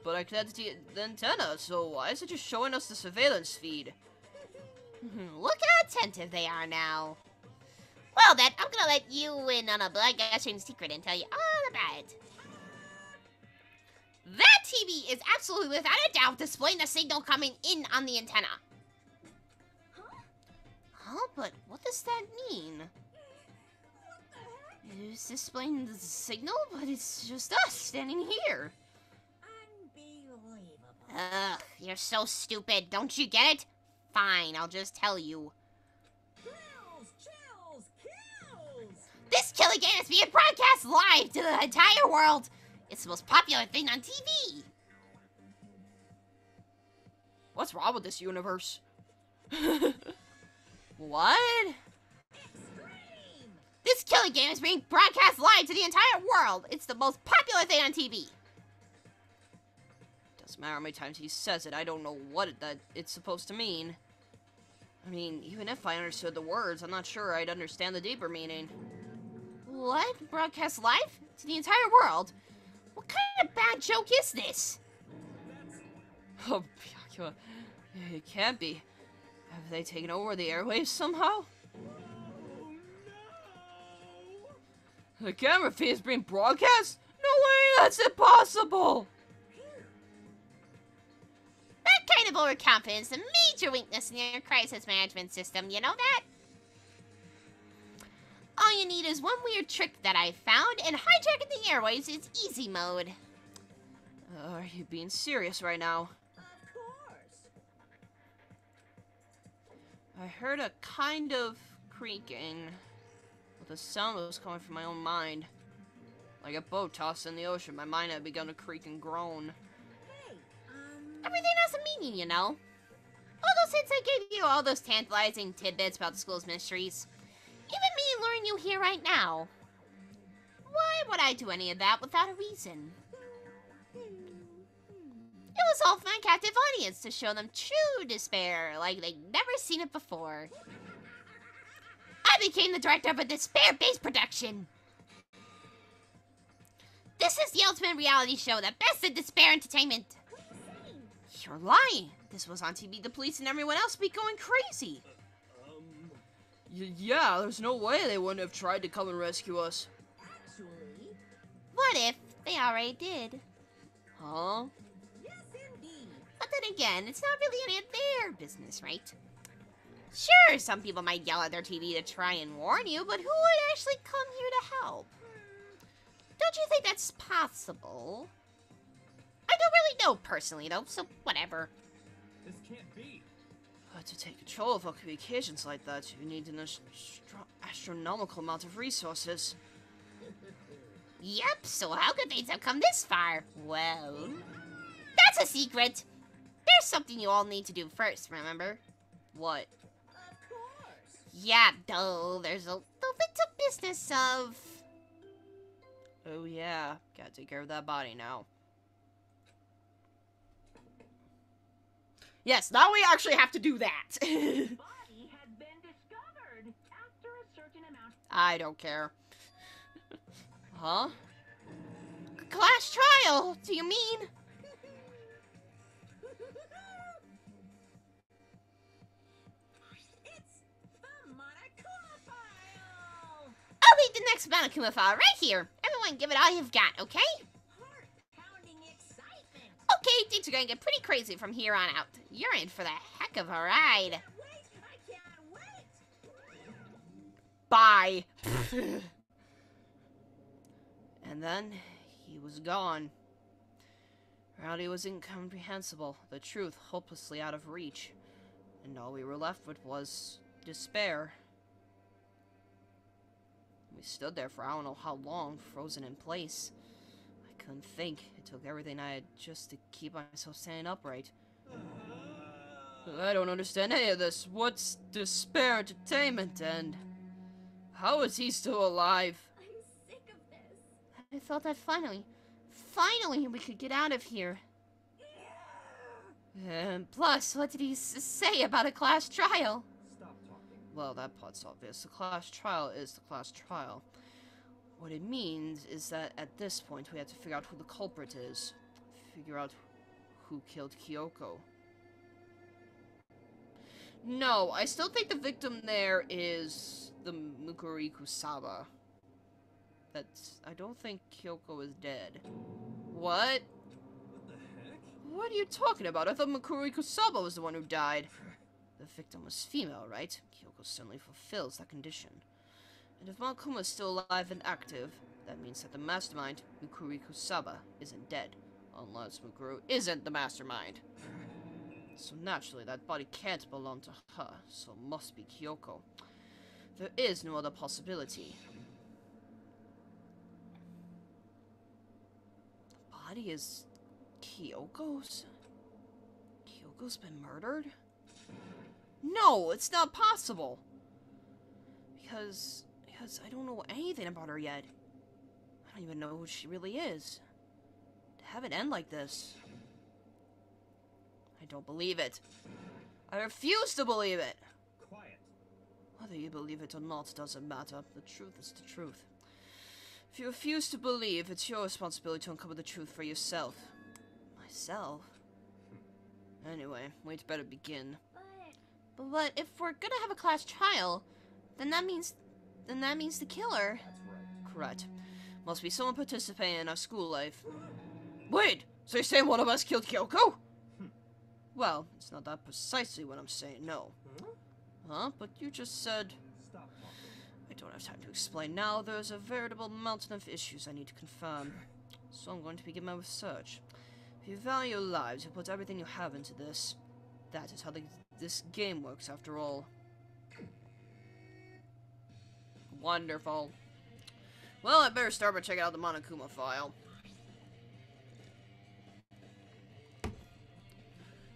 Speaker 1: But I connected to the antenna, so why is it just showing us the surveillance feed?
Speaker 3: Look how attentive they are now. Well then, I'm gonna let you in on a blood-gushing secret and tell you all about it. That TV is absolutely without a doubt displaying the signal coming in on the antenna.
Speaker 1: Huh? But what does that mean? It's displaying the signal, but it's just us standing here.
Speaker 3: Ugh, you're so stupid. Don't you get it? Fine, I'll just tell you. This killing game is being broadcast live to the entire world. It's the most popular thing on TV.
Speaker 1: What's wrong with this universe? What?
Speaker 3: This killing game is being broadcast live to the entire world. It's the most popular thing on TV.
Speaker 1: Doesn't matter how many times he says it, I don't know what it's supposed to mean. I mean, even if I understood the words, I'm not sure I'd understand the deeper meaning.
Speaker 3: What? Broadcast live? To the entire world? What kind of bad joke is this?
Speaker 1: Oh, Byakuya, it can't be. Have they taken over the airwaves somehow? The camera feed is being broadcast? No way, that's impossible!
Speaker 3: That kind of incredible overconfidence, a major weakness in your crisis management system. You know that? All you need is one weird trick that I found, and hijacking the airwaves is easy mode.
Speaker 1: Are you being serious right now?
Speaker 4: Of course.
Speaker 1: I heard a kind of creaking, but the sound was coming from my own mind. Like a boat tossed in the ocean, my mind had begun to creak and groan.
Speaker 4: Hey,
Speaker 3: Everything has a meaning, you know. Although since I gave you all those tantalizing tidbits about the school's mysteries, even me luring you here right now, why would I do any of that without a reason? It was all for my captive audience to show them true despair, like they'd never seen it before. I became the director of a despair-based production. This is the ultimate reality show, the best of despair entertainment. You're lying. This was on TV. The police and everyone else would be going crazy.
Speaker 1: Yeah, there's no way they wouldn't have tried to come and rescue us.
Speaker 4: actually,
Speaker 3: What if they already did?
Speaker 1: Huh?
Speaker 4: yes indeed.
Speaker 3: But then again, it's not really any of their business, right? Sure, some people might yell at their TV to try and warn you, but who would actually come here to help? Don't you think that's possible? I don't really know personally, though, so whatever.
Speaker 2: This can't be.
Speaker 1: To take control of communications like that, you need an astronomical amount of resources.
Speaker 3: Yep, so how could things have come this far? Well, that's a secret. There's something you all need to do first, remember?
Speaker 1: What?
Speaker 4: Of course.
Speaker 3: Yeah, though, there's the little business of...
Speaker 1: Oh yeah, gotta take care of that body now. Yes, now we actually have to do that.
Speaker 5: Body has been discovered after a certain amount.
Speaker 1: I don't care. Huh?
Speaker 3: Class trial, do you mean?
Speaker 4: It's the Monokuma file.
Speaker 3: I'll leave the next Monokuma file right here. Everyone give it all you've got, okay?
Speaker 4: Heart-pounding excitement.
Speaker 3: Okay, things are gonna get pretty crazy from here on out. You're in for the heck of a ride.
Speaker 4: Wait, I can't wait.
Speaker 1: Bye. And then he was gone. Reality was incomprehensible, the truth hopelessly out of reach, and all we were left with was despair. We stood there for I don't know how long, frozen in place. I couldn't think. It took everything I had just to keep myself standing upright. I don't understand any of this. What's despair entertainment, and how is he still alive?
Speaker 4: I'm sick of this.
Speaker 3: I thought that finally we could get out of here. And plus, what did he say about a class trial?
Speaker 2: Stop talking.
Speaker 1: Well, that part's obvious. The class trial is the class trial. What it means is that at this point we have to figure out who the culprit is. Figure out who killed KYOKO. No, I still think the victim there is the Mukuriku Saba. I don't think KYOKO is dead. What?
Speaker 2: What the heck?
Speaker 1: What are you talking about? I thought Mukuriku Saba was the one who died. The victim was female, right? KYOKO certainly fulfills that condition. And if Monokuma is still alive and active, that means that the mastermind, Mukuriku Saba, isn't dead. Unless Mukuru isn't the mastermind. So naturally, that body can't belong to her, so it must be KYOKO. There is no other possibility. The body is KYOKO's? KYOKO's been murdered? No, it's not possible! Because I don't know anything about her yet. I don't even know who she really is. To have it end like this... I don't believe it. I refuse to believe it!
Speaker 2: Quiet.
Speaker 1: Whether you believe it or not doesn't matter. The truth is the truth. If you refuse to believe, it's your responsibility to uncover the truth for yourself. Myself? Anyway, we'd better begin.
Speaker 3: But if we're gonna have a class trial, then that means the killer.
Speaker 2: That's right.
Speaker 1: Correct. Must be someone participating in our school life. Wait! So you're saying one of us killed KYOKO? Well, it's not that precisely what I'm saying, no. Huh? But you just said...
Speaker 2: Stop talking.
Speaker 1: I don't have time to explain now. There's a veritable mountain of issues I need to confirm. So I'm going to begin my research. If you value your lives, you put everything you have into this. That is how this game works, after all. Wonderful. Well, I better start by checking out the Monokuma file.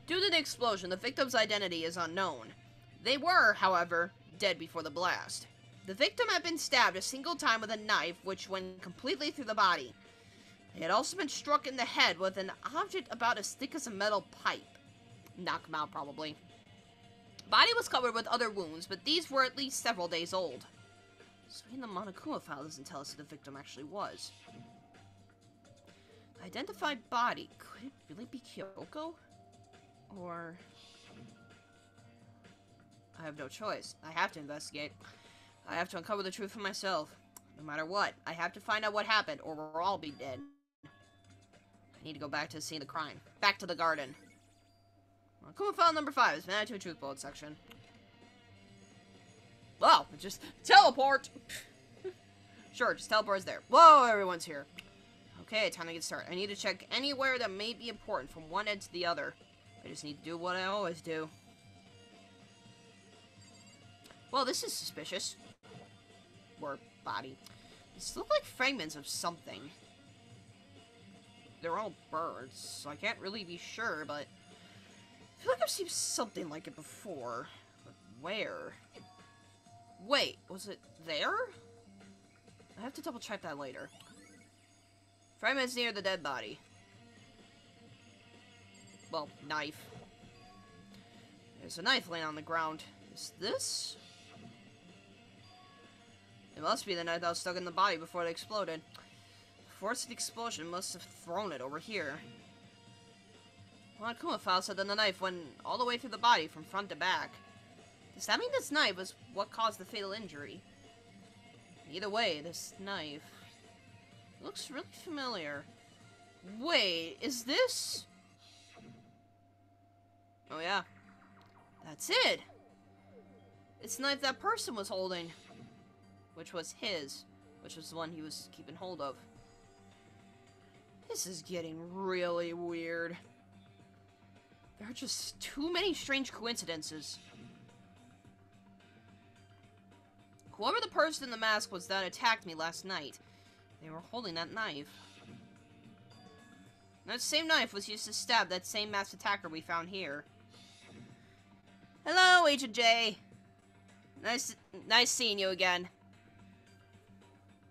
Speaker 1: Due to the explosion, the victim's identity is unknown. They were, however, dead before the blast. The victim had been stabbed a single time with a knife, which went completely through the body. They had also been struck in the head with an object about as thick as a metal pipe. Knock him out, probably. Body was covered with other wounds, but these were at least several days old. So even the Monokuma file doesn't tell us who the victim actually was. The identified body, could it really be KYOKO? Or... I have no choice. I have to investigate. I have to uncover the truth for myself. No matter what, I have to find out what happened, or we'll all be dead. I need to go back to the scene of the crime. Back to the garden. Monokuma file number 5 is added to a truth bullet section. Wow, just teleport! Sure, just teleport is there. Whoa, everyone's here. Okay, time to get started. I need to check anywhere that may be important from one end to the other. I just need to do what I always do. Well, this is suspicious. Or body. These look like fragments of something. They're all birds, so I can't really be sure, but... I feel like I've seen something like it before. But where? Wait, was it there? I have to double check that later. Fragments near the dead body. Well, knife. There's a knife laying on the ground. Is this? It must be the knife that was stuck in the body before it exploded. The force of the explosion must have thrown it over here. Monokuma file said that the knife went all the way through the body from front to back. Does that mean this knife was what caused the fatal injury? Either way, this knife looks really familiar. Wait, is this... Oh yeah. That's it! It's the knife that person was holding. Which was his. Which was the one he was keeping hold of. This is getting really weird. There are just too many strange coincidences. Whoever the person in the mask was that attacked me last night, they were holding that knife. And that same knife was used to stab that same masked attacker we found here. Hello, Agent J. Nice seeing you again.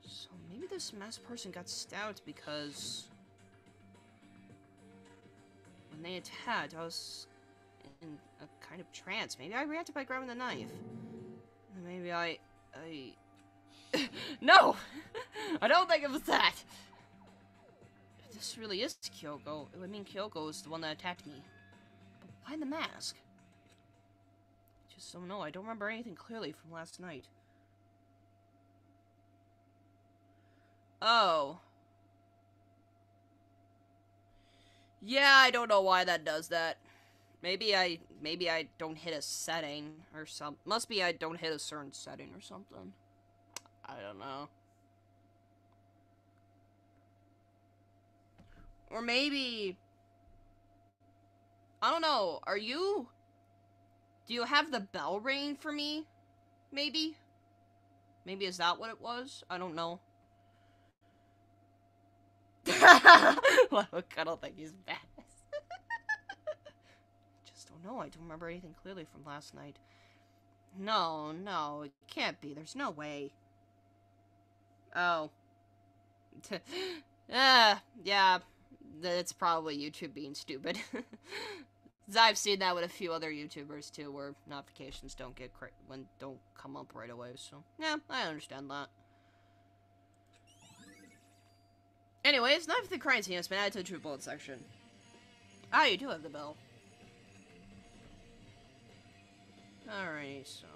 Speaker 1: So maybe this masked person got stabbed because when they attacked, I was in a kind of trance. Maybe I reacted by grabbing the knife. And maybe I... No! I don't think it was that! If this really is KYOKO, it would mean KYOKO is the one that attacked me. But why the mask? I just don't know. I don't remember anything clearly from last night. Oh. Yeah, I don't know why that does that. Maybe I don't hit a setting or something. Must be I don't hit a certain setting or something. I don't know. Or maybe... I don't know. Are you... Do you have the bell ring for me? Maybe? Maybe is that what it was? I don't know. Look, I don't think he's bad. No, I don't remember anything clearly from last night. No, it can't be. There's no way. Oh. Yeah. It's probably YouTube being stupid. I've seen that with a few other YouTubers, too, where notifications don't come up right away, so... Yeah, I understand that. Anyways, knife of the crime scene has been added to the true bullet section. Ah, you do have the bell. Alrighty, so...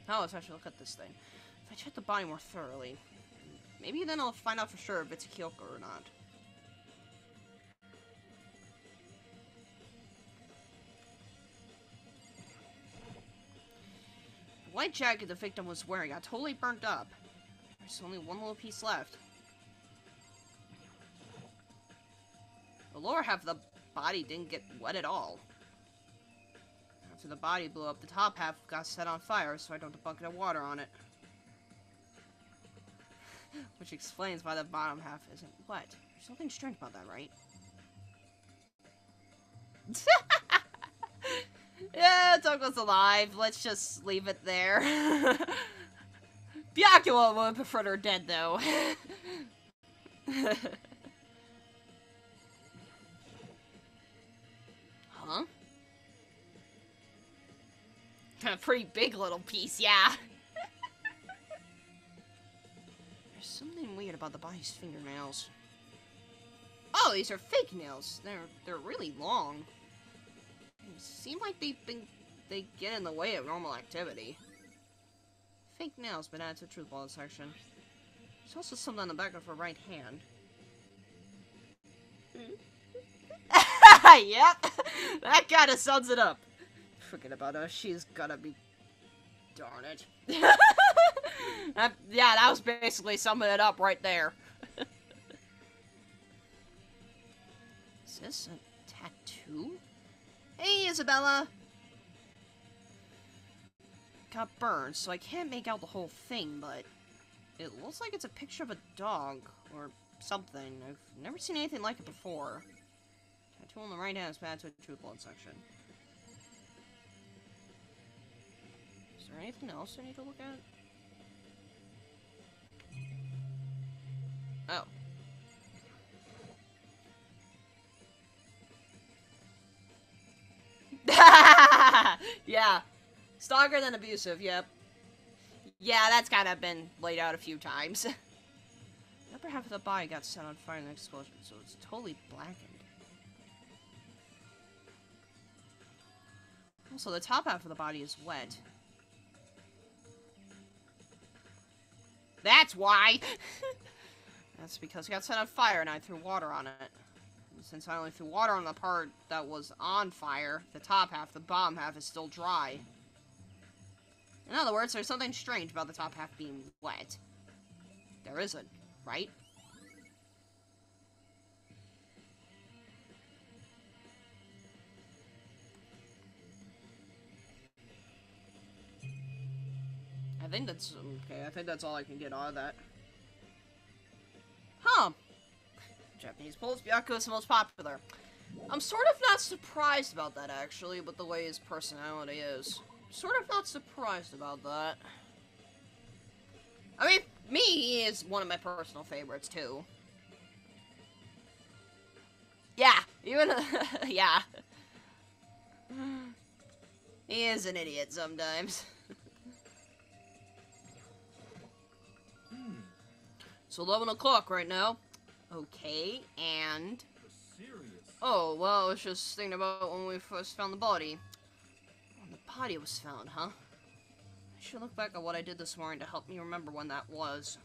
Speaker 1: Oh, let's actually look at this thing. If I check the body more thoroughly, maybe then I'll find out for sure if it's a KYOKO or not. white jacket the victim was wearing got totally burnt up. There's only one little piece left. The lower half of the body didn't get wet at all. After the body blew up, the top half got set on fire, so I dumped a bucket of water on it. Which explains why the bottom half isn't wet. There's something strange about that, right? Yeah, Toko's alive. Let's just leave it there. Byakuya would prefer her dead, though. Huh? A pretty big little piece, yeah. There's something weird about the body's fingernails. Oh, these are fake nails. They're really long. They seem like they get in the way of normal activity. Fake nails, but add to the truth bullet section. There's also something on the back of her right hand. Yep, that kind of sums it up. Forget about her. She's gonna be. Darn it. Yeah, that was basically summing it up right there. Is this a tattoo? Hey, Isabella! Got burned, so I can't make out the whole thing, but it looks like it's a picture of a dog, or something. I've never seen anything like it before. Tattoo on the right hand is bad to the truth blood section. Is there anything else I need to look at? Oh. Yeah. Stalker than abusive, yep. Yeah, that's kind of been laid out a few times. The upper half of the body got set on fire in the explosion, so it's totally blackened. Also, the top half of the body is wet. That's why! That's because it got set on fire and I threw water on it. And since I only threw water on the part that was on fire, the top half, the bottom half, is still dry. In other words, there's something strange about the top half being wet. There isn't, right? I think that's okay. I think that's all I can get out of that. Huh. Japanese Polish Byakuya is the most popular. I'm sort of not surprised about that, actually, with the way his personality is. Sort of not surprised about that. I mean, me, he is one of my personal favorites, too. Yeah, even, yeah. He is an idiot sometimes. It's 11 o'clock right now. Okay, and... Oh, well, I was just thinking about when we first found the body. When the body was found, huh? I should look back at what I did this morning to help me remember when that was.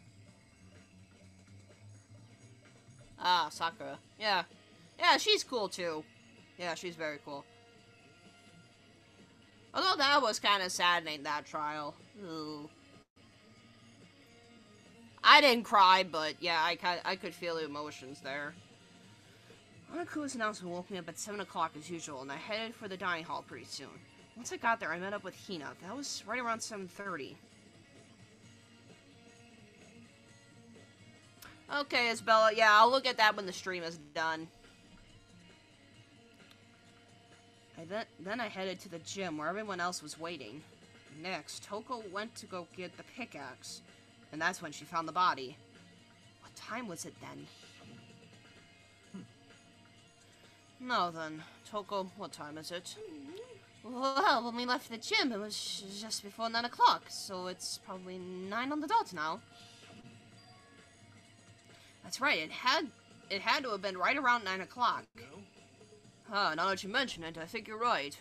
Speaker 1: Ah, Sakura. Yeah. Yeah, she's cool, too. Yeah, she's very cool. Although that was kind of saddening, that trial. Ooh. I didn't cry, but yeah, I could feel the emotions there. Onaku's announcement woke me up at 7 o'clock as usual, and I headed for the dining hall pretty soon. Once I got there, I met up with Hina. That was right around 7:30. Okay, Isabella, yeah, I'll look at that when the stream is done. Then I headed to the gym where everyone else was waiting. Next, Toko went to go get the pickaxe. And that's when she found the body. What time was it then? No then. Toko, what time is it? Well, when we left the gym, it was just before 9 o'clock, so it's probably 9 on the dot now. That's right, it had to have been right around 9 o'clock. Now that you mention it, I think you're right.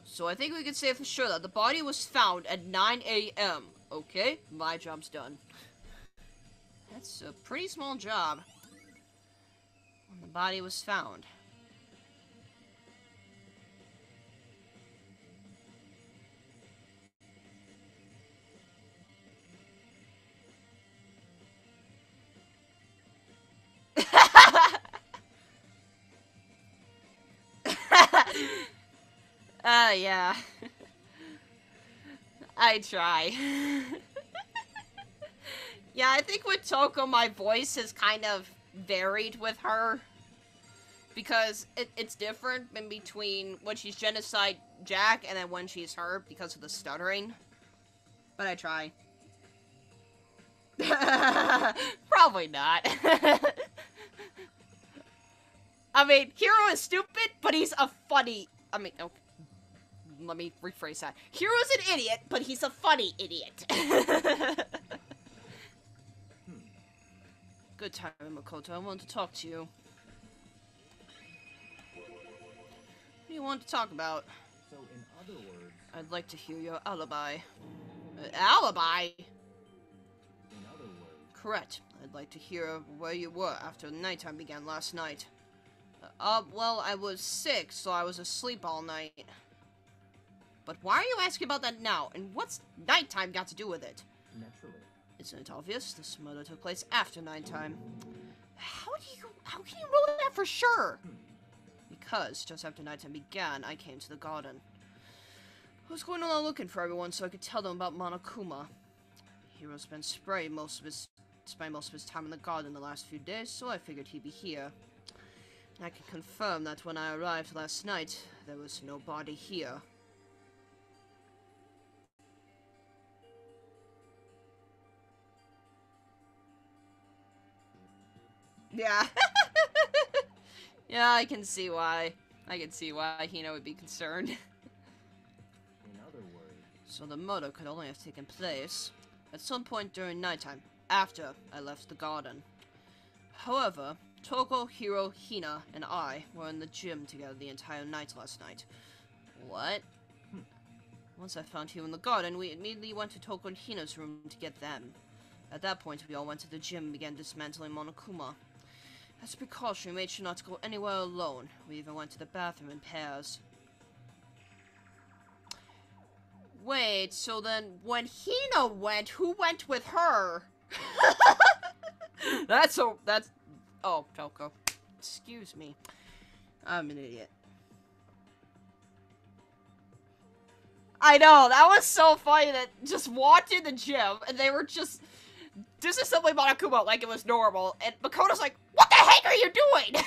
Speaker 1: So I think we can say for sure that the body was found at 9 a.m. Okay, my job's done. That's a pretty small job. When the body was found. Yeah. I try. Yeah, I think with Toko, my voice has kind of varied with her. Because it's different in between when she's Genocide Jack and then when she's her because of the stuttering. But I try. Probably not. I mean, Hiro is stupid, but he's a funny... I mean, okay. Let me rephrase that. Hiro's an idiot, but he's a funny idiot. Good time, Makoto. I wanted to talk to you. What do you want to talk about?
Speaker 2: So, in other words,
Speaker 1: I'd like to hear your alibi. Alibi?
Speaker 2: in other words,
Speaker 1: Correct. I'd like to hear where you were after nighttime began last night. Well, I was sick, so I was asleep all night. But why are you asking about that now? And what's nighttime got to do with it?
Speaker 2: naturally.
Speaker 1: Isn't it obvious? This murder took place after nighttime. How can you know that for sure? Because just after nighttime began, I came to the garden. I was going around looking for everyone so I could tell them about Monokuma. Hiro spent most of his time in the garden the last few days, so I figured he'd be here. And I can confirm that when I arrived last night, there was no body here. Yeah. Yeah, I can see why. Hina would be concerned.
Speaker 2: In other words,
Speaker 1: So the murder could only have taken place at some point during nighttime, after I left the garden. However, Toko, Hiro, Hina, and I were in the gym together the entire night last night. What? Once I found Hiro in the garden, we immediately went to Toko and Hina's room to get them. At that point, we all went to the gym and began dismantling Monokuma. As a precaution, we made sure not to go anywhere alone. We even went to the bathroom in pairs. Wait, so then when Hina went, who went with her? Oh, Toko. Excuse me. I'm an idiot. I know, that was so funny that just walked in the gym and they were just disassembling Monokuma like it was normal, and Makoto's like, what the heck are you doing?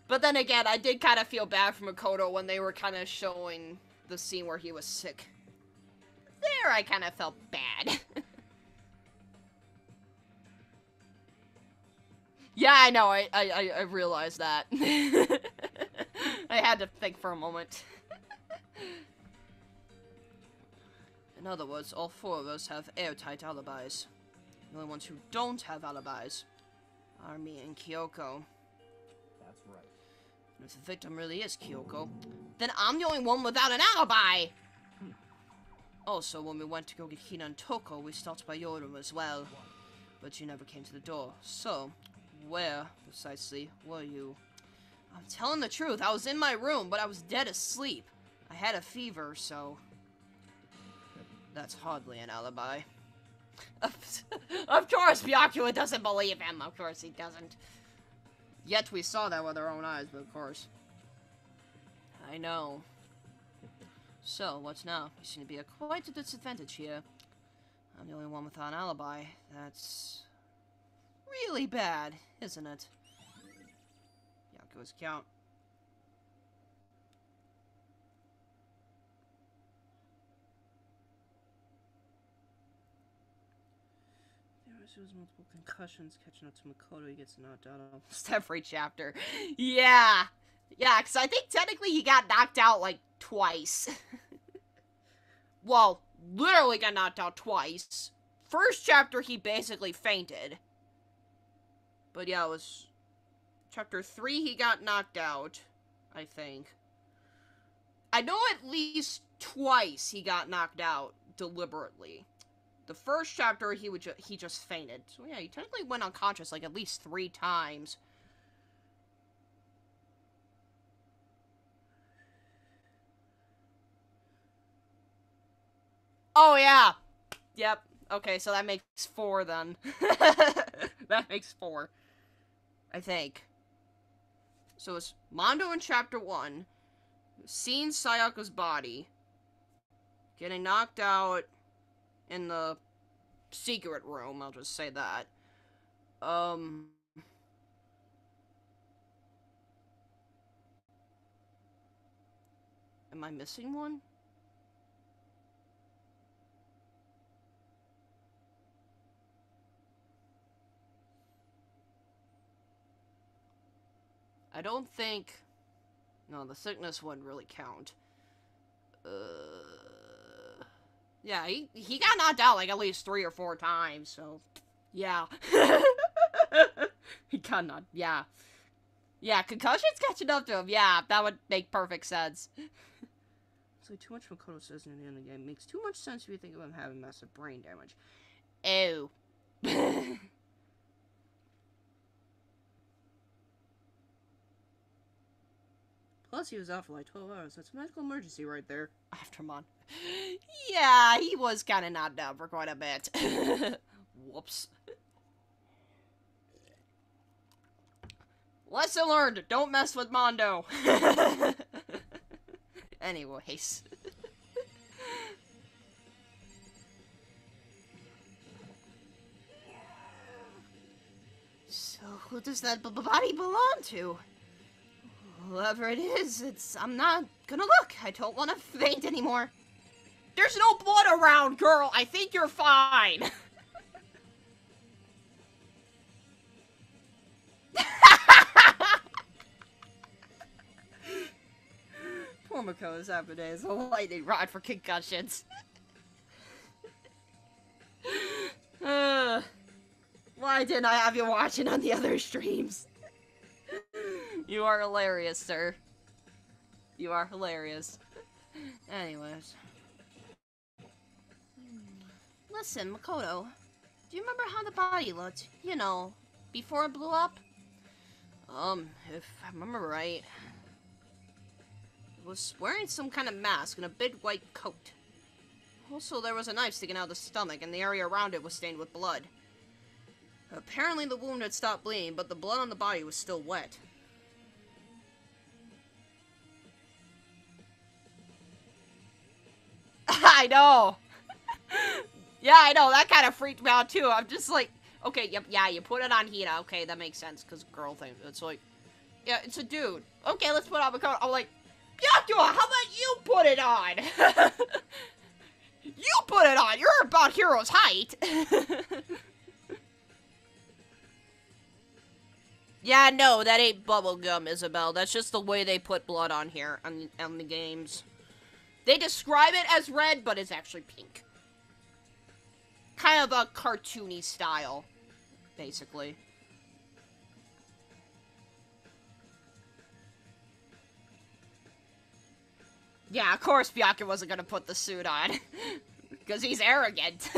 Speaker 1: But then again, I did kind of feel bad for Makoto when they were kind of showing the scene where he was sick. There, I kind of felt bad. Yeah, I know, I realized that. I had to think for a moment. In other words, all four of us have airtight alibis. The only ones who don't have alibis are me and KYOKO.
Speaker 2: that's right.
Speaker 1: And if the victim really is KYOKO, then I'm the only one without an alibi! Also, when we went to go get Hina and Toko, we stopped by your room as well. But you never came to the door. So, where, precisely, were you? I'm telling the truth, I was in my room, but I was dead asleep. I had a fever, so... That's hardly an alibi. Of course, Byakuya doesn't believe him. Of course he doesn't. Yet we saw that with our own eyes, but of course. I know. So, what's now? You seem to be at quite a disadvantage here. I'm the only one without an alibi. That's... really bad, isn't it? Byakuya's count. There was multiple concussions catching up to Makoto. He gets knocked out almost every chapter. Yeah. Yeah, because I think technically he got knocked out, like, twice. Well, literally got knocked out twice. First chapter, he basically fainted. But yeah, it was... Chapter 3, he got knocked out, I think. I know at least twice he got knocked out deliberately. The first chapter, he just fainted. So yeah, he technically went unconscious like at least 3 times. Oh yeah! Yep. Okay, so that makes 4 then. That makes 4. I think. So it's Mondo in Chapter 1, seeing Sayako's body, getting knocked out in the secret room, I'll just say that. Am I missing one? I don't think... No, the sickness wouldn't really count. Yeah, he got knocked out like at least 3 or 4 times, so... Yeah. He got knocked, yeah. Yeah, concussions catching up to him, yeah, that would make perfect sense. So too much Makoto says in the end of the game makes too much sense if you think of him having massive brain damage. Ew. Plus, he was out for like 12 hours. That's a medical emergency right there. Aftermon. Yeah, he was kind of knocked down for quite a bit. Whoops. Lesson learned. Don't mess with Mondo. Anyways. So, who does that body belong to? Whoever it is, I'm not gonna look. I don't want to faint anymore. There's no blood around, girl. I think you're fine. Poor Makoto's after days. A lightning rod for concussions. Why didn't I have you watching on the other streams? You are hilarious, sir. You are hilarious. Anyways. Listen, Makoto. Do you remember how the body looked? You know, before it blew up? If I remember right... It was wearing some kind of mask and a big white coat. Also, there was a knife sticking out of the stomach, and the area around it was stained with blood. Apparently the wound had stopped bleeding, but the blood on the body was still wet. I know! Yeah, I know, that kind of freaked me out too. I'm just like, okay, yep, yeah, you put it on Hina. Okay, that makes sense, because girl thing. It's like, yeah, it's a dude. Okay, let's put on the coat. I'm like, Byakuya, how about you put it on? You put it on! You're about Hero's height! Yeah, no, that ain't bubblegum, Isabel. That's just the way they put blood on here, on the games. They describe it as red, but it's actually pink. Kind of a cartoony style, basically. Yeah, of course Byakuya wasn't gonna put the suit on. Because he's arrogant.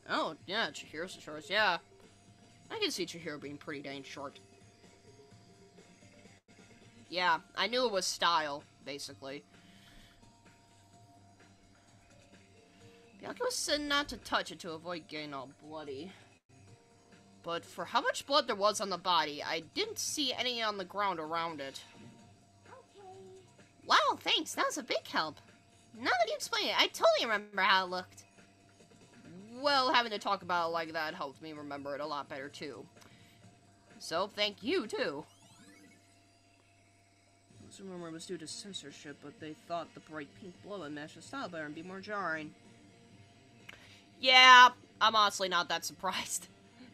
Speaker 1: Oh, yeah, Chihiro's shorts, yeah. I can see Chihiro being pretty dang short. Yeah, I knew it was style, basically. Byakuya said not to touch it to avoid getting all bloody. But for how much blood there was on the body, I didn't see any on the ground around it.
Speaker 4: Okay.
Speaker 3: Wow, thanks. That was a big help. Now that you explain it, I totally remember how it looked.
Speaker 1: Well, having to talk about it like that helped me remember it a lot better, too. So, thank you, too. I also remember it was due to censorship, but they thought the bright pink blood would match the style better and be more jarring. Yeah, I'm honestly not that surprised.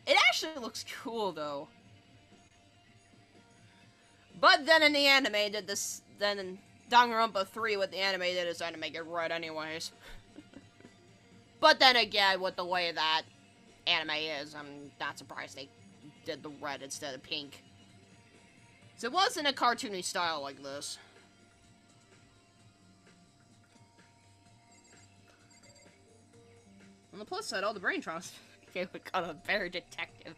Speaker 1: It actually looks cool, though. But then in the anime, then in Danganronpa 3 with the anime, they decided to make it red anyways. But then again, with the way that anime is, I'm not surprised they did the red instead of pink. So it wasn't a cartoony style like this. On the plus side, all the brain traumas became a better detective.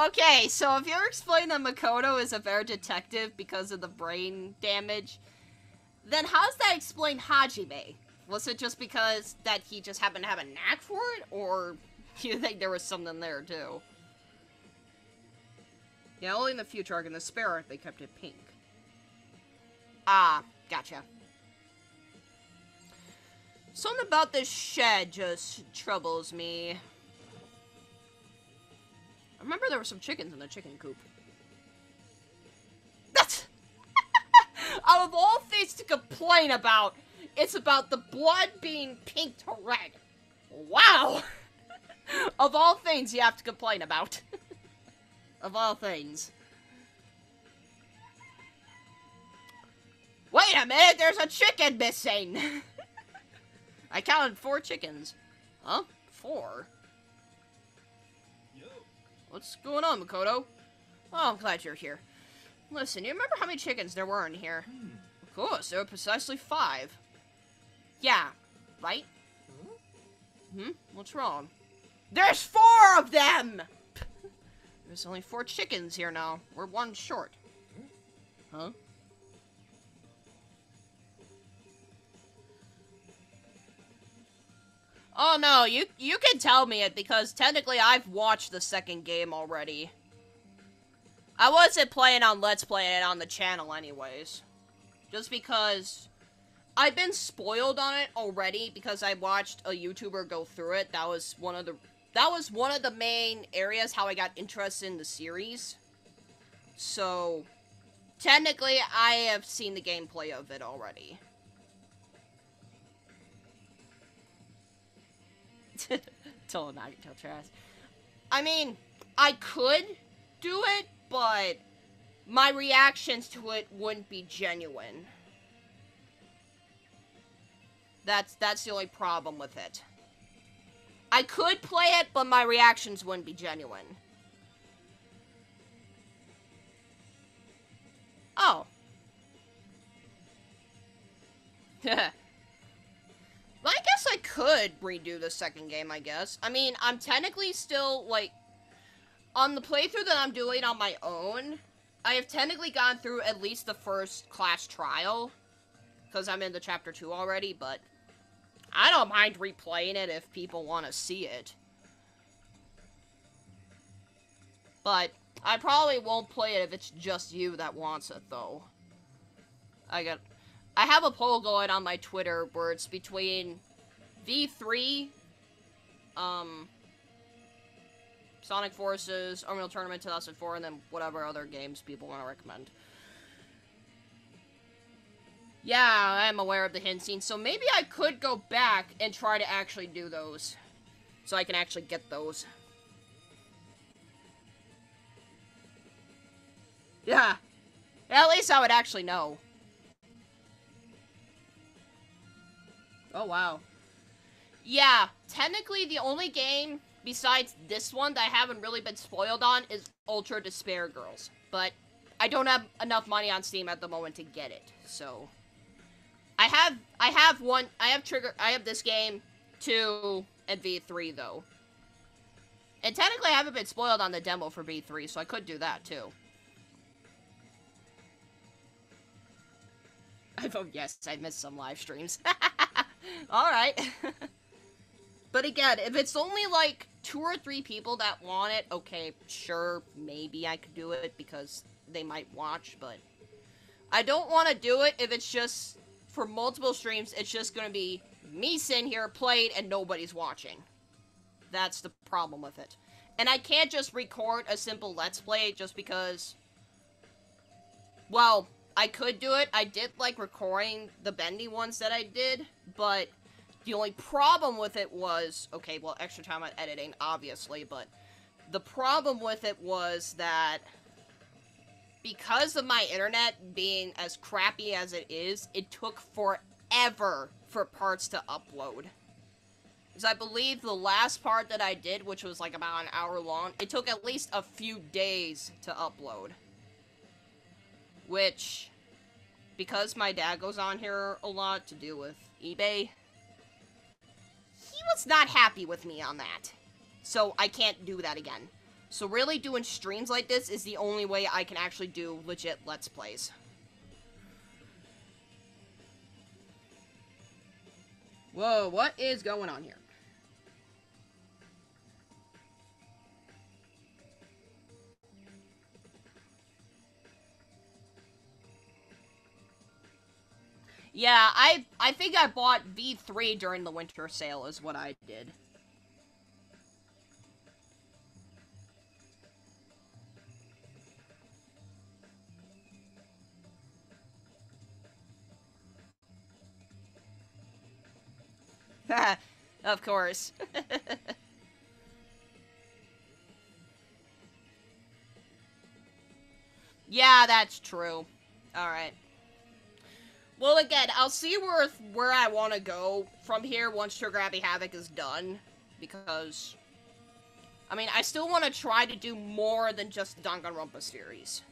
Speaker 1: Okay, so if you're explaining that Makoto is a better detective because of the brain damage, then how does that explain Hajime? Was it just because that he just happened to have a knack for it, or do you think there was something there too? Yeah, only in the future arc in the spare arc they kept it pink. Ah, gotcha. Something about this shed just troubles me. I remember there were some chickens in the chicken coop. That's out of all things to complain about, it's about the blood being pink to red. Wow! Of all things you have to complain about. Of all things. Wait a minute, there's a chicken missing! I counted 4 chickens. Huh? 4? What's going on, Makoto? Oh, I'm glad you're here. Listen, you remember how many chickens there were in here? Of course, there were precisely 5. Yeah, right? What's wrong? There's 4 of them! There's only 4 chickens here now. We're 1 short. Huh? Oh no, you can tell me it because technically I've watched the second game already. I wasn't planning on Let's Playing it on the channel anyways. Just because I've been spoiled on it already because I watched a YouTuber go through it. That was one of the main areas how I got interested in the series. So technically I have seen the gameplay of it already. Tell trash. I mean, I could do it, but my reactions to it wouldn't be genuine. That's the only problem with it. I could play it, but my reactions wouldn't be genuine. Oh. Well, I guess I could redo the second game, I guess. I mean, I'm technically still, like, on the playthrough that I'm doing on my own, I have technically gone through at least the first class trial, because I'm into Chapter 2 already, but I don't mind replaying it if people want to see it. But I probably won't play it if it's just you that wants it, though. I have a poll going on my Twitter where it's between V3, Sonic Forces, Unreal Tournament 2004, and then whatever other games people want to recommend. Yeah, I am aware of the hint scene, so maybe I could go back and try to actually do those. So I can actually get those. Yeah. At least I would actually know. Oh, wow. Yeah, technically the only game besides this one that I haven't really been spoiled on is Ultra Despair Girls. But I don't have enough money on Steam at the moment to get it, so I have this game, 2, and V3 though. And technically I haven't been spoiled on the demo for V3, so I could do that too. I vote yes, I missed some live streams. Alright. But again, if it's only like 2 or 3 people that want it, okay, sure, maybe I could do it because they might watch, but I don't want to do it if it's just, for multiple streams, it's just going to be me sitting here playing and nobody's watching. That's the problem with it. And I can't just record a simple Let's Play just because, well, I could do it. I did like recording the bendy ones that I did, but the only problem with it was, okay, well, extra time on editing, obviously, but the problem with it was that because of my internet being as crappy as it is, it took forever for parts to upload. Because I believe the last part that I did, which was like about an hour long, it took at least a few days to upload. Which, because my dad goes on here a lot to deal with eBay, he was not happy with me on that. So I can't do that again. So really doing streams like this is the only way I can actually do legit Let's Plays. Whoa, what is going on here? Yeah, I think I bought V3 during the winter sale is what I did. Of course. Yeah, that's true. Alright. Well, again, I'll see where I want to go from here once Trigger Happy Havoc is done. Because, I mean, I still want to try to do more than just Danganronpa series.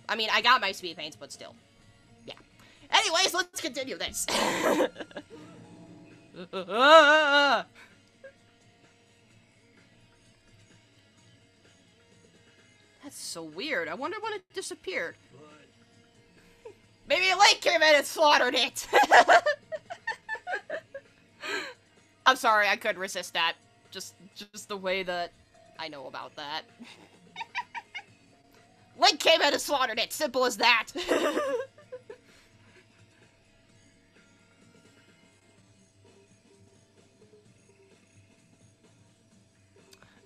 Speaker 1: I mean, I got my speed paints, but still. Yeah. Anyways, let's continue this. That's so weird. I wonder when it disappeared. Maybe a lake came in and slaughtered it. I'm sorry, I couldn't resist that. Just the way that I know about that. Lake came in and slaughtered it. Simple as that.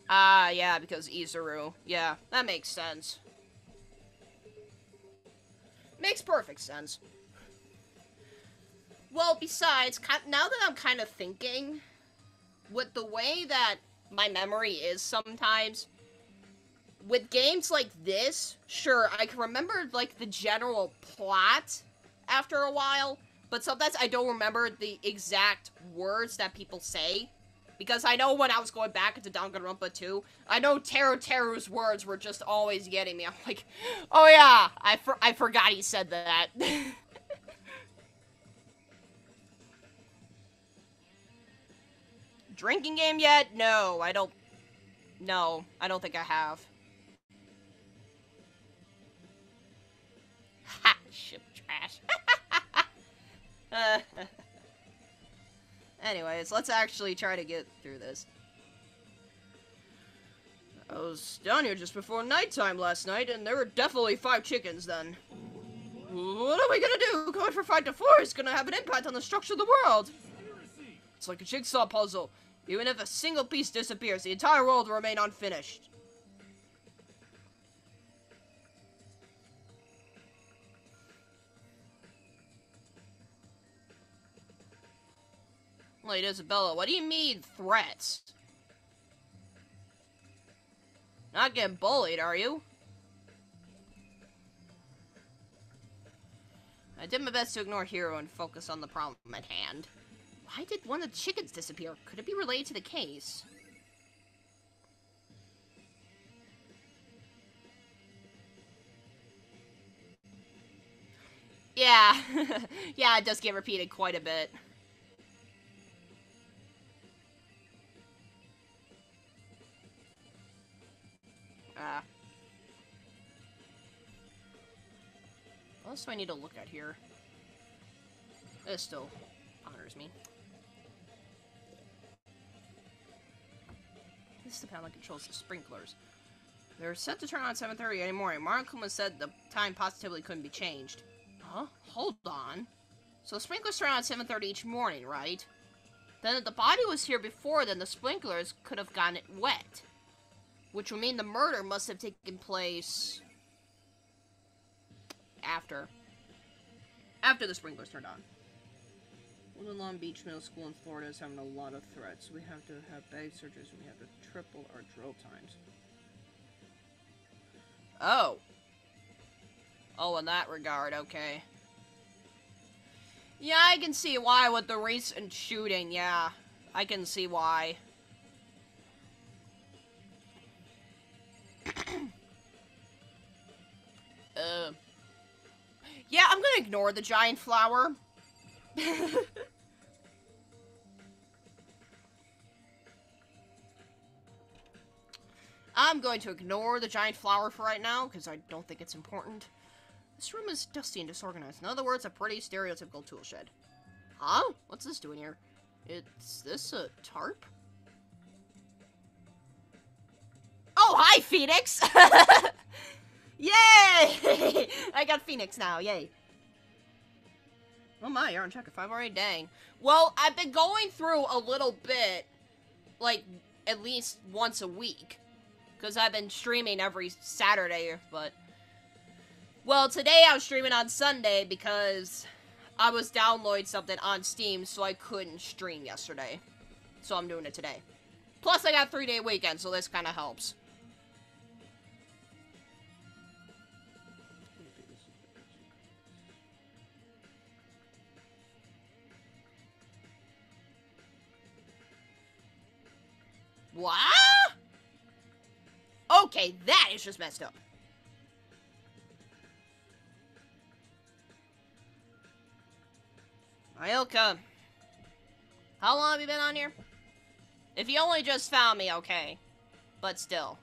Speaker 1: Ah, yeah, because Izuru. Yeah, that makes sense. Makes perfect sense. Well, besides, now that I'm kind of thinking, with the way that my memory is sometimes, with games like this, sure, I can remember, like, the general plot after a while, but sometimes I don't remember the exact words that people say. Because I know when I was going back into Danganronpa 2, I know Teru's words were just always getting me. I'm like, oh yeah, I forgot he said that. Drinking game yet? No, I don't think I have. Ha! Ship trash. Anyways, let's actually try to get through this. I was down here just before nighttime last night, and there were definitely 5 chickens then. What are we gonna do? Going from 5 to 4 is gonna have an impact on the structure of the world. It's like a jigsaw puzzle. Even if a single piece disappears, the entire world will remain unfinished. Wait, Isabella, what do you mean, threats? Not getting bullied, are you? I did my best to ignore Hero and focus on the problem at hand. Why did one of the chickens disappear? Could it be related to the case? Yeah. Yeah, it does get repeated quite a bit. What else do I need to look at here? This still honors me. This is the panel that controls the sprinklers. They're set to turn on at 7:30 any morning. Marikuma said the time positively couldn't be changed. Huh? Hold on. So the sprinklers turn on at 7:30 each morning, right? Then if the body was here before, then the sprinklers could have gotten it wet. Which would mean the murder must have taken place after the sprinklers turned on. Little Long Beach Middle School in Florida is having a lot of threats. We have to have bag searches and we have to triple our drill times. Oh. Oh, in that regard, okay. Yeah, I can see why with the recent shooting, yeah. I can see why. Yeah, I'm gonna ignore the giant flower. I'm going to ignore the giant flower for right now, because I don't think it's important. This room is dusty and disorganized. In other words, a pretty stereotypical tool shed. Huh? What's this doing here? Is this a tarp? Oh, hi, Phoenix! Yay! I got Phoenix now, yay. Oh my, you're on chapter 5 already? Dang. Well, I've been going through a little bit, like, at least once a week. Because I've been streaming every Saturday, but... Well, today I was streaming on Sunday because I was downloading something on Steam, so I couldn't stream yesterday. So I'm doing it today. Plus, I got a 3-day weekend, so this kind of helps. What? Okay, that is just messed up. Ayoko, how long have you been on here? If you only just found me, okay. But still.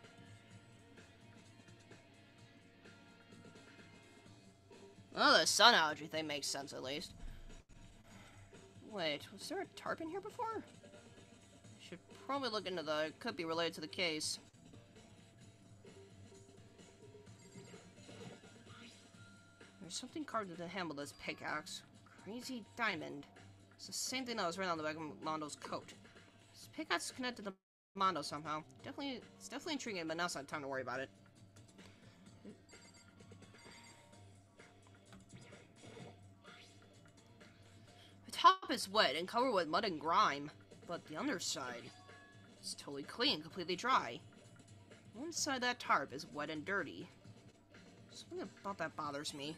Speaker 1: Well, the sun allergy thing makes sense, at least. Wait, was there a tarp in here before? Should probably look into the... It could be related to the case. There's something carved into the handle of this pickaxe. Crazy diamond. It's the same thing that was written on the back of Mondo's coat. This pickaxe is connected to Mondo somehow. It's definitely intriguing, but now's not time to worry about it. The top is wet and covered with mud and grime, but the underside is totally clean, completely dry. One side of that tarp is wet and dirty. Something about that bothers me.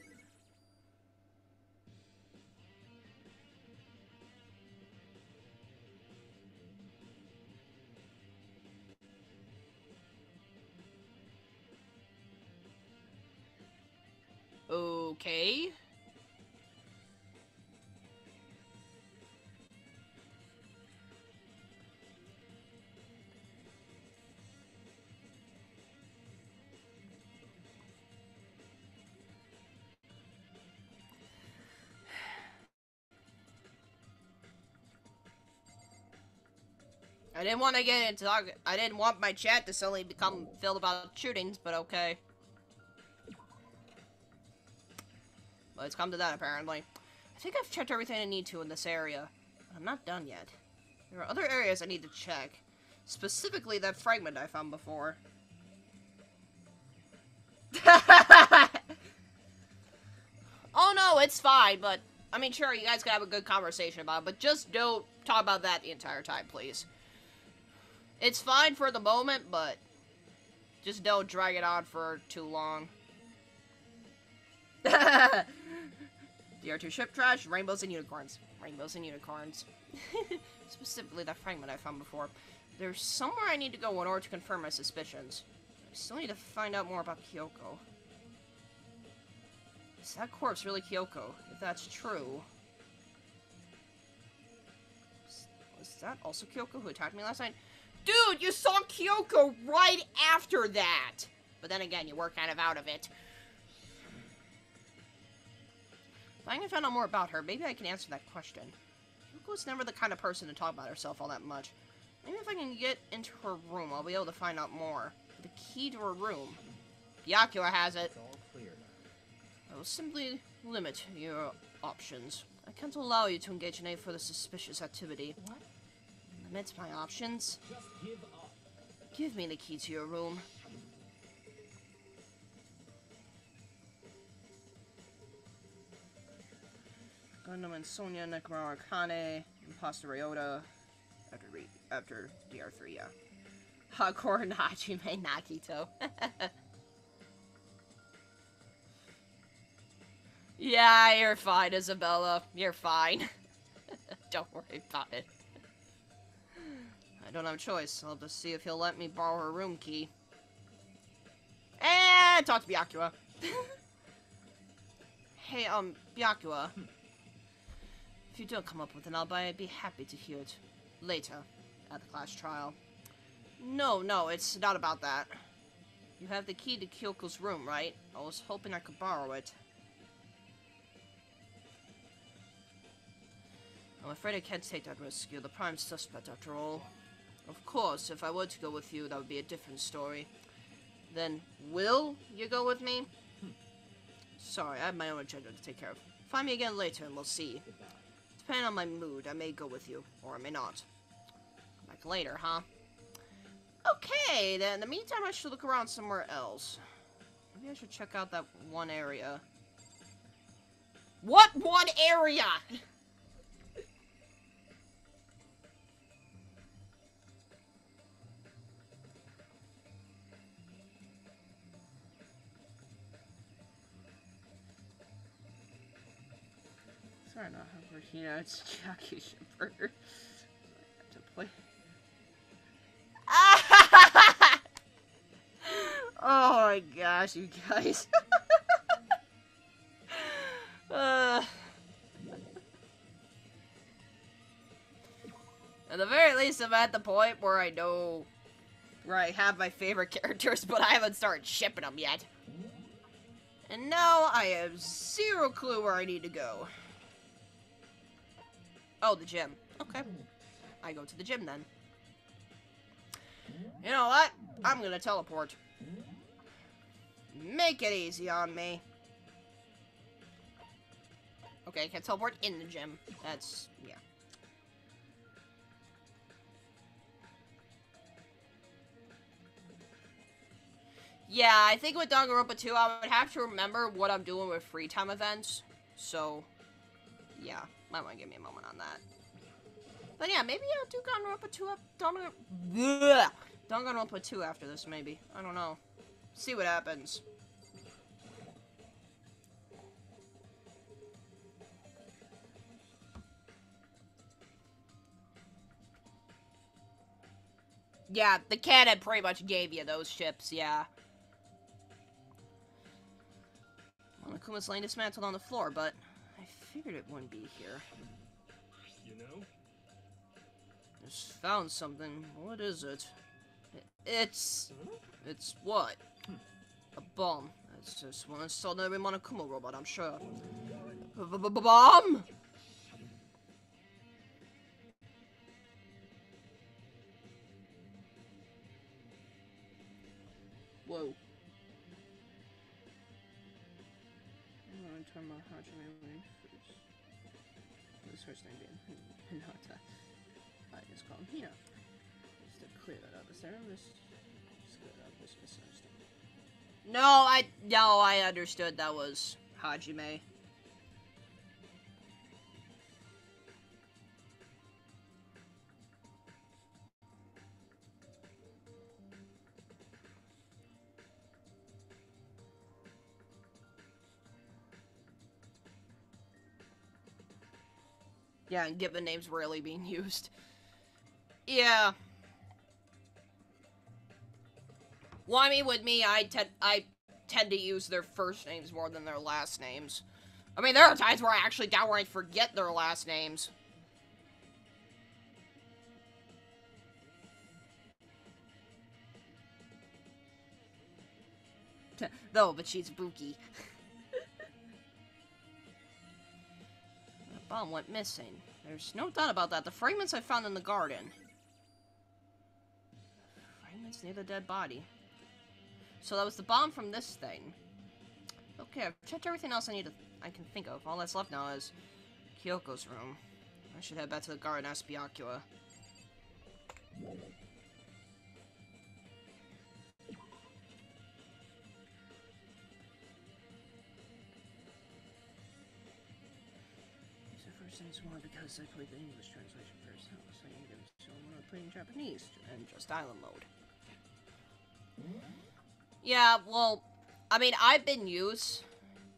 Speaker 1: Okay. I didn't want to get into I didn't want my chat to suddenly become filled about shootings, but okay. But it's come to that, apparently. I think I've checked everything I need to in this area, but I'm not done yet. There are other areas I need to check. Specifically, that fragment I found before. Oh no, it's fine, but... I mean, sure, you guys can have a good conversation about it, but just don't talk about that the entire time, please. It's fine for the moment, but... just don't drag it on for too long. DR2 ship trash, rainbows and unicorns. Rainbows and unicorns. Specifically that fragment I found before. There's somewhere I need to go in order to confirm my suspicions. I still need to find out more about KYOKO. Is that corpse really KYOKO? If that's true... Was that also KYOKO who attacked me last night? Dude, you saw KYOKO right after that! But then again, you were kind of out of it. If I can find out more about her, maybe I can answer that question. KYOKO's never the kind of person to talk about herself all that much. Maybe if I can get into her room, I'll be able to find out more. The key to her room. Byakuya has it.
Speaker 2: It's all clear now.
Speaker 1: I will simply limit your options. I can't allow you to engage in any further suspicious activity.
Speaker 4: What?
Speaker 1: Limit my options?
Speaker 2: Just give up.
Speaker 1: Give me the key to your room. Gundam and Sonya, Nekomaru Akane, Imposter Ryota, after DR3, yeah. Hardcore Hajime Nakito. Yeah, you're fine, Isabella. You're fine. Don't worry about it. I don't have a choice. I'll have to see if he'll let me borrow her room key. And talk to Byakuya. Hey, Byakuya. If you don't come up with an alibi, I'd be happy to hear it later at the class trial. No, it's not about that. You have the key to KYOKO's room, right? I was hoping I could borrow it. I'm afraid I can't take that risk. You're the prime suspect, after all. Of course, if I were to go with you, that would be a different story. Then, will you go with me? Sorry, I have my own agenda to take care of. Find me again later and we'll see. Depending on my mood, I may go with you, or I may not. Come back later, huh? Okay, then in the meantime, I should look around somewhere else. Maybe I should check out that one area. What one area? Sorry, not Havoc. You know, it's Jackie Shipper. I have to play. Oh my gosh, you guys. At the very least, I'm at the point where I know where I have my favorite characters, but I haven't started shipping them yet. And now I have zero clue where I need to go. Oh, the gym. Okay. I go to the gym then. You know what? I'm gonna teleport. Make it easy on me. Okay, I can teleport in the gym. That's, yeah. Yeah, I think with Danganronpa 2, I would have to remember what I'm doing with free time events. So, yeah. Might want to give me a moment on that. But yeah, maybe I'll do Danganronpa 2 up. Danganronpa 2 after this, maybe. I don't know. See what happens. Yeah, the canon pretty much gave you those ships, yeah. Monokuma's laying dismantled on the floor, but I figured it wouldn't be here.
Speaker 2: You know?
Speaker 1: Just found something. What is it? It's what? A bomb. It's just one installed in every Monokuma robot, I'm sure. Bomb? Whoa. I'm going to turn my Hajime first. This first name being Hinata. I just call him Hina. Just to clear that up. Is there a misunderstanding? No, I understood that was Hajime. Yeah, and given names rarely being used. Yeah. Well, I mean, with me, I tend to use their first names more than their last names. I mean, there are times where I actually downright forget their last names. No, but she's Buki. The bomb went missing. There's no doubt about that. The fragments I found in the garden. Fragments near the dead body. So that was the bomb from this thing. Okay, I've checked everything else I can think of. All that's left now is KYOKO's room. I should head back to the garden and ask Byakuya. More because I played the English translation first. I was saying it, so I'm gonna play in Japanese and just island mode. Yeah, well, I mean, I've been used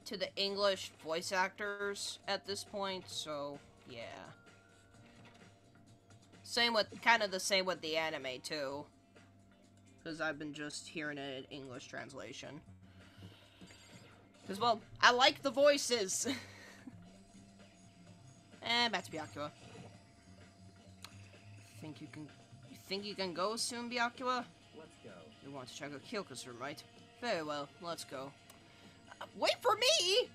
Speaker 1: to the English voice actors at this point, so yeah. Kind of the same with the anime too, because I've been just hearing it in English translation. Because, well, I like the voices. And back to Byakuya. You think you can go soon, Byakuya?
Speaker 2: Let's go.
Speaker 1: You want to check out KYOKO's room, right? Very well, let's go. Wait for me!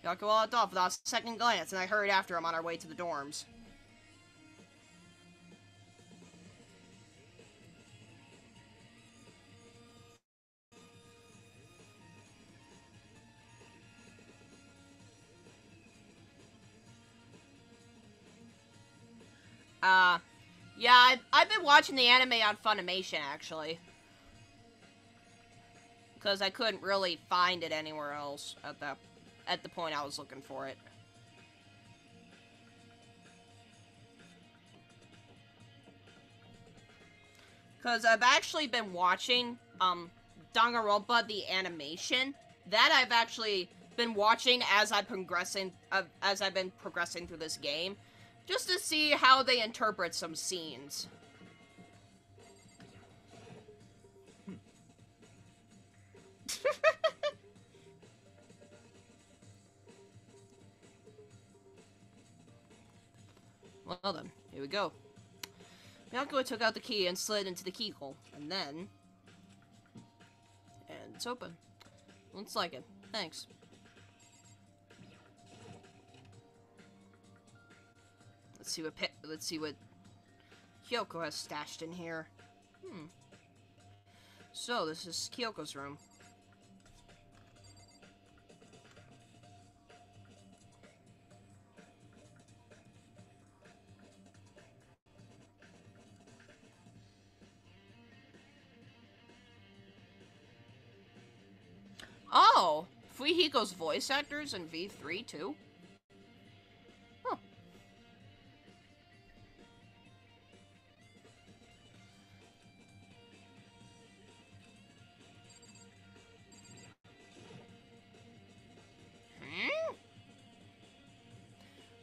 Speaker 1: Kyoko walked off without a second glance, and I hurried after him on our way to the dorms. Yeah, I've been watching the anime on Funimation, actually. Because I couldn't really find it anywhere else at the point I was looking for it. Because I've actually been watching, Danganronpa, the animation. That I've actually been watching as I've been progressing through this game. Just to see how they interpret some scenes. Well then, here we go. Miyako took out the key and slid into the keyhole, and then... And it's open. Looks like it. Thanks. Let's see what KYOKO has stashed in here. So, this is KYOKO's room. Oh! Fuyuhiko's voice actors in V3 too? Huh.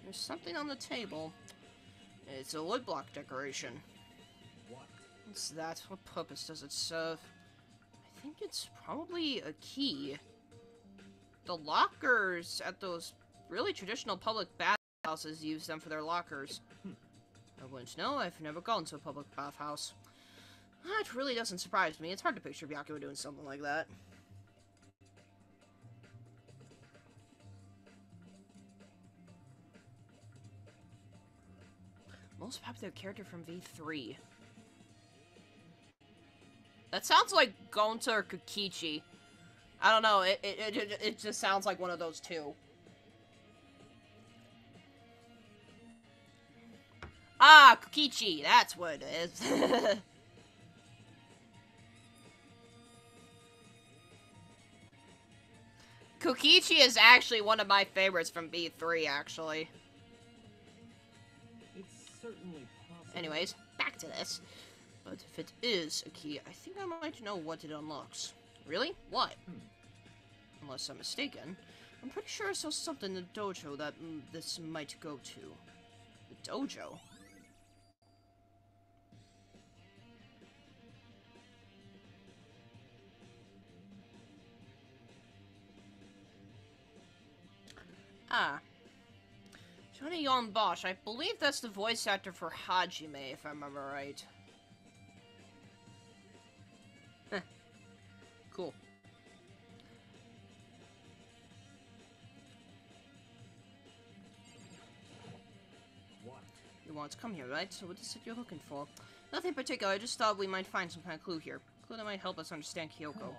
Speaker 1: There's something on the table. It's a woodblock decoration.
Speaker 2: What?
Speaker 1: What's that? What purpose does it serve? I think it's probably a key. The lockers at those really traditional public bathhouses use them for their lockers. I wouldn't know. I've never gone to a public bathhouse. That really doesn't surprise me. It's hard to picture Byakuya doing something like that. Most popular character from V3. That sounds like Gonta or Kokichi. I don't know, it just sounds like one of those two. Ah, Kokichi, that's what it is. Kokichi is actually one of my favorites from V3, actually.
Speaker 2: It's certainly possible.
Speaker 1: Anyways, back to this. But if it is a key, I think I might know what it unlocks. Really? What? Unless I'm mistaken. I'm pretty sure I saw something in the dojo that this might go to. The dojo? Ah. Johnny Yon Bosch. I believe that's the voice actor for Hajime, if I remember right. Heh. Cool.
Speaker 2: What?
Speaker 1: You want to come here, right? So what is it you're looking for? Nothing particular, I just thought we might find some kind of clue here. Clue that might help us understand Kyoko.
Speaker 2: Come on.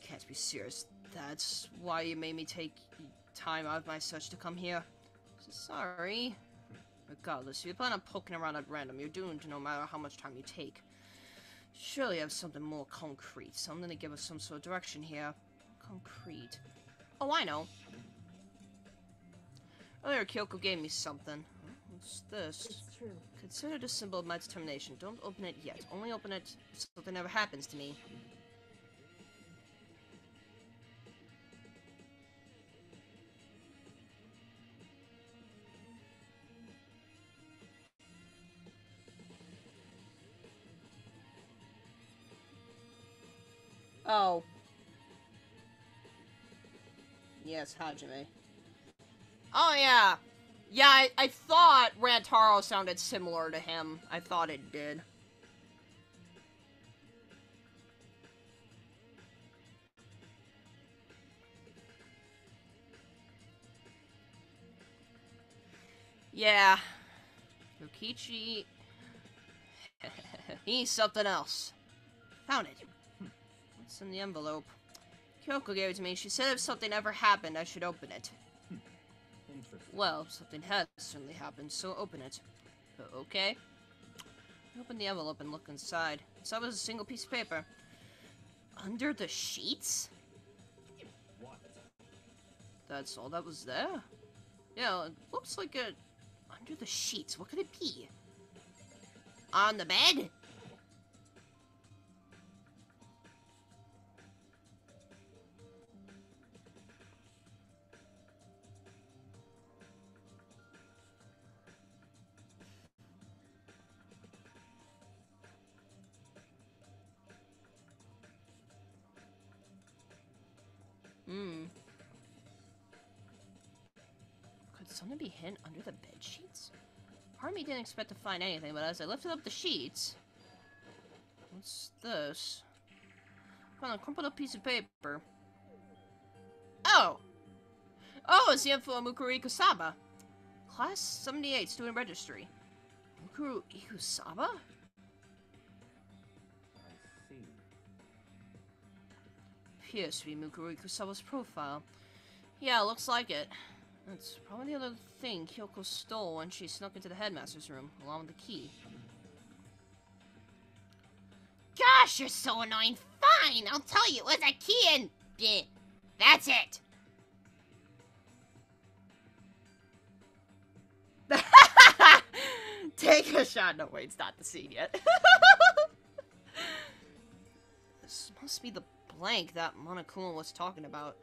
Speaker 1: Can't be serious. That's why you made me take time out of my search to come here. Sorry. Regardless, if you plan on poking around at random, you're doomed no matter how much time you take. Surely you have something more concrete, something to give us some sort of direction here. Concrete. Oh, I know. Earlier, Kyoko gave me something. What's this?
Speaker 4: It's true.
Speaker 1: Consider it a symbol of my determination. Don't open it yet. Only open it so something never happens to me. Oh. Yes, Hajime. Oh, yeah. Yeah, I thought Rantaro sounded similar to him. I thought it did. Yeah. Yokichi... He's something else. Found it. What's in the envelope? KYOKO gave it to me. She said if something ever happened, I should open it.
Speaker 2: Interesting.
Speaker 1: Well, something has certainly happened, so open it. Okay. Open the envelope and look inside. Inside was a single piece of paper. Under the sheets?
Speaker 2: What?
Speaker 1: That's all that was there? Yeah, it looks like a... Under the sheets, what could it be? On the bed? Could something be hidden under the bed sheets? Part of me didn't expect to find anything, but as I lifted up the sheets... What's this? Found a crumpled up piece of paper. Oh! Oh, it's the info on Mukuru Ikusaba. Class 78, student registry. Mukuru Ikusaba?
Speaker 2: I see.
Speaker 1: Appears to be Mukuru Ikusaba's profile. Yeah, looks like it. That's probably the other thing KYOKO stole when she snuck into the headmaster's room, along with the key.
Speaker 3: Gosh, you're so annoying. Fine, I'll tell you. It was a key and... That's it.
Speaker 1: Take a shot. No, wait, it's not the scene yet. This must be the blank that Monokuma was talking about.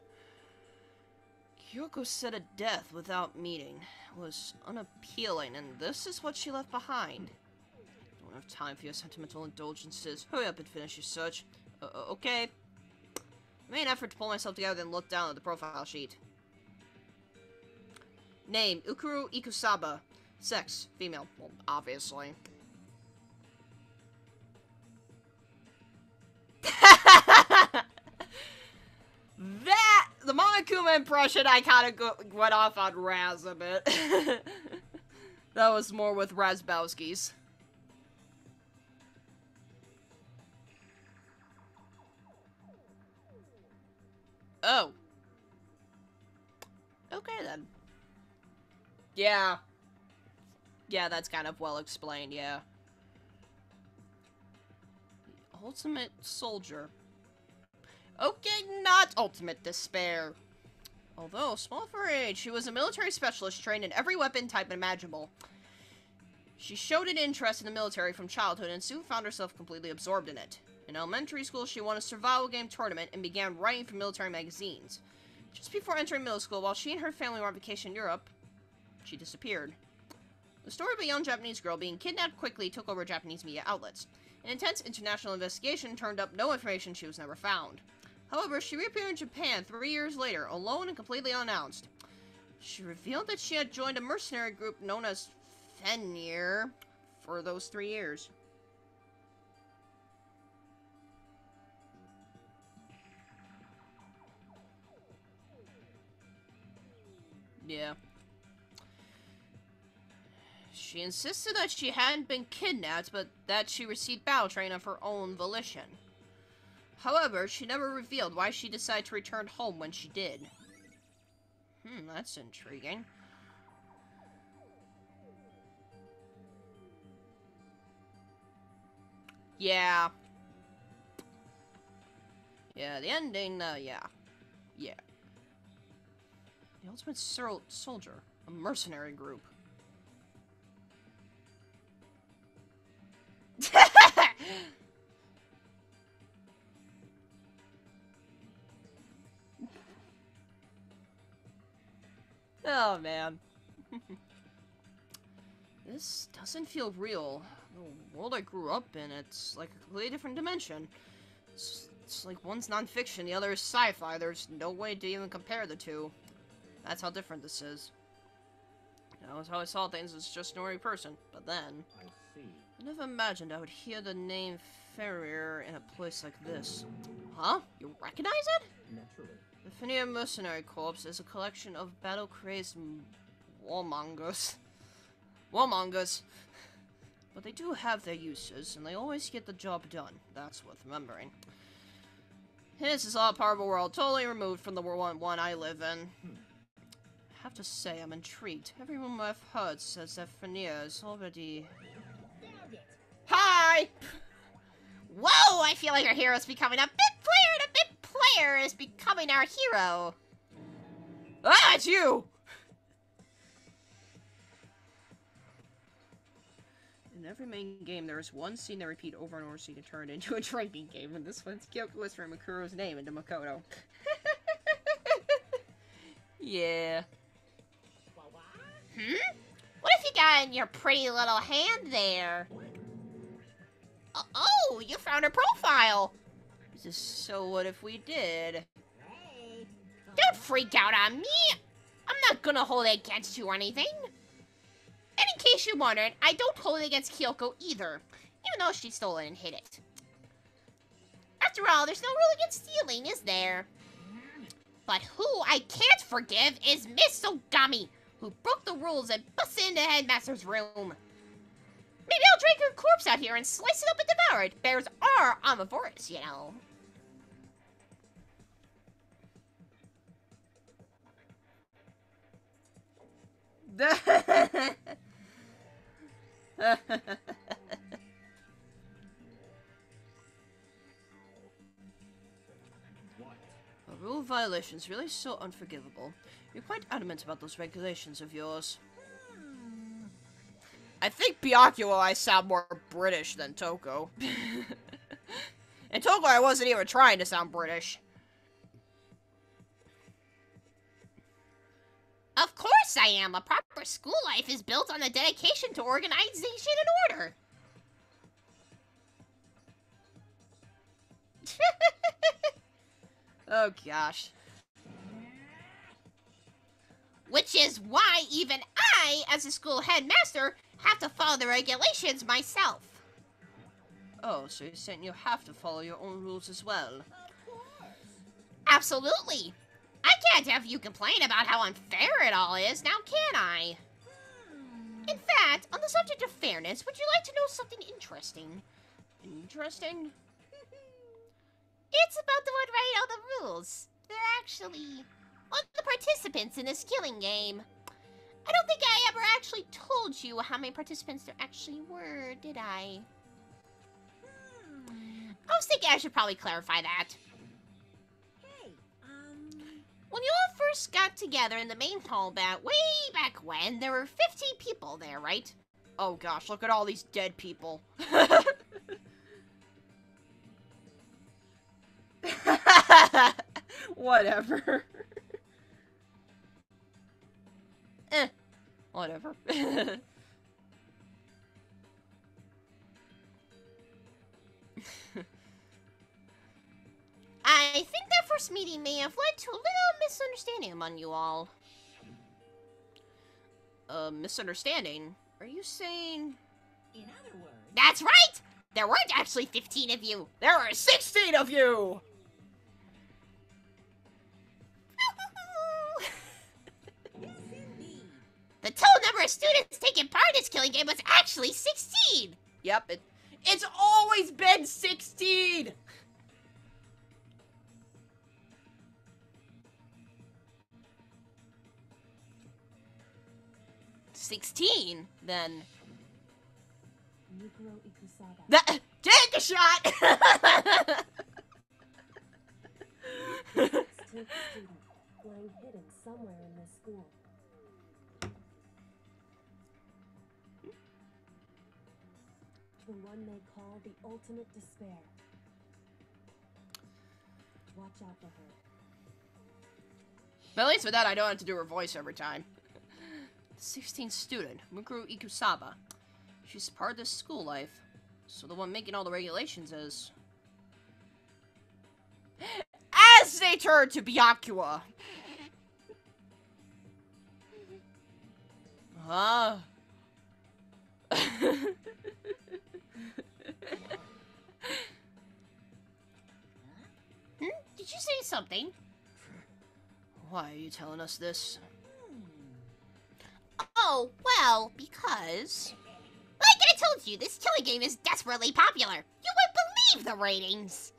Speaker 1: KYOKO said a death without meaning was unappealing, and this is what she left behind. Don't have time for your sentimental indulgences. Hurry up and finish your search. Okay. I made an effort to pull myself together and look down at the profile sheet. Name, Ukuru Ikusaba. Sex, female. Well, obviously. The Monokuma impression, I kind of went off on Raz a bit. That was more with Razbowski's. Oh. Okay, then. Yeah. Yeah, that's kind of well explained, yeah. The ultimate soldier. Okay, not ultimate despair. Although, small for her age, she was a military specialist trained in every weapon type imaginable. She showed an interest in the military from childhood and soon found herself completely absorbed in it. In elementary school, she won a survival game tournament and began writing for military magazines. Just before entering middle school, while she and her family were on vacation in Europe, she disappeared. The story of a young Japanese girl being kidnapped quickly took over Japanese media outlets. An intense international investigation turned up no information. She was never found. However, she reappeared in Japan 3 years later, alone and completely unannounced. She revealed that she had joined a mercenary group known as Fenrir for those 3 years. Yeah. She insisted that she hadn't been kidnapped, but that she received battle training of her own volition. However, she never revealed why she decided to return home when she did. That's intriguing. Yeah. Yeah, the ending, yeah. Yeah. The ultimate soldier. A mercenary group. Oh, man. This doesn't feel real. The world I grew up in, it's like a completely different dimension. It's like one's non-fiction, the other is sci-fi. There's no way to even compare the two. That's how different this is. That was how I saw things as just an ordinary person. But then,
Speaker 2: I see.
Speaker 1: I never imagined I would hear the name Fenrir in a place like this. Huh? You recognize it?
Speaker 2: Naturally.
Speaker 1: The Fenrir Mercenary Corps is a collection of battle-crazed warmongers. Warmongers. But they do have their uses, and they always get the job done. That's worth remembering. This is all part of a world totally removed from the one I live in. I have to say, I'm intrigued. Every rumor I've heard says that Fenrir is already...
Speaker 3: Hi! Whoa, I feel like our hero's becoming a bit player, and a bit player is becoming our hero.
Speaker 1: Ah, it's you! In every main game, there is one scene they repeat over and over so you can turn it into a drinking game, and this one's KYOKO whispering Makuro's name into Makoto. Yeah.
Speaker 3: What have you got in your pretty little hand there? Oh, you found her profile.
Speaker 1: So what if we did?
Speaker 3: Don't freak out on me. I'm not gonna hold it against you or anything. And in case you wondered, I don't hold it against KYOKO either, even though she stole it and hid it. After all, there's no rule against stealing, is there? But who I can't forgive is Miss Ogami, who broke the rules and busted into Headmaster's room. Maybe I'll drag her corpse out here and slice it up and devour it. Bears are omnivorous, you know.
Speaker 1: A rule violation is really so unforgivable. You're quite adamant about those regulations of yours. I think Byakuya I sound more British than Toko. And Toko I wasn't even trying to sound British.
Speaker 3: Of course I am. A proper school life is built on the dedication to organization and order.
Speaker 1: Oh gosh.
Speaker 3: Which is why even I, as a school headmaster, have to follow the regulations myself.
Speaker 1: Oh, so you're saying you have to follow your own rules as well?
Speaker 3: Absolutely. I can't have you complain about how unfair it all is, now can I? In fact, on the subject of fairness, would you like to know something interesting?
Speaker 1: Interesting?
Speaker 3: It's about the one writing all the rules. They're actually one of the participants in this killing game. I don't think I ever actually told you how many participants there actually were, did I? I was thinking I should probably clarify that. When you all first got together in the main hall way back when, there were 15 people there, right?
Speaker 1: Oh gosh, look at all these dead people. Whatever. Whatever.
Speaker 3: I think that first meeting may have led to a little misunderstanding among you all.
Speaker 1: Misunderstanding? Are you saying...
Speaker 5: In other words,
Speaker 3: That's right! There weren't actually 15 of you.
Speaker 1: There are 16 of you!
Speaker 3: The total number of students taking part in this killing game was actually 16!
Speaker 1: Yep, it's always been 16! 16, then...
Speaker 4: Mikuro Ikusaba.
Speaker 1: Take a shot!
Speaker 4: 16th student, lying hidden somewhere in this school. The one they call the ultimate despair. Watch out for her.
Speaker 1: But at least with that, I don't have to do her voice every time. 16th student, Mikuro Ikusaba. She's part of this school life, so the one making all the regulations is... As they turn to Byakuya! Huh?
Speaker 3: Did you say something?
Speaker 1: Why are you telling us this?
Speaker 3: Oh, Oh, well, because... Like I told you, this killing game is desperately popular. You wouldn't believe the ratings.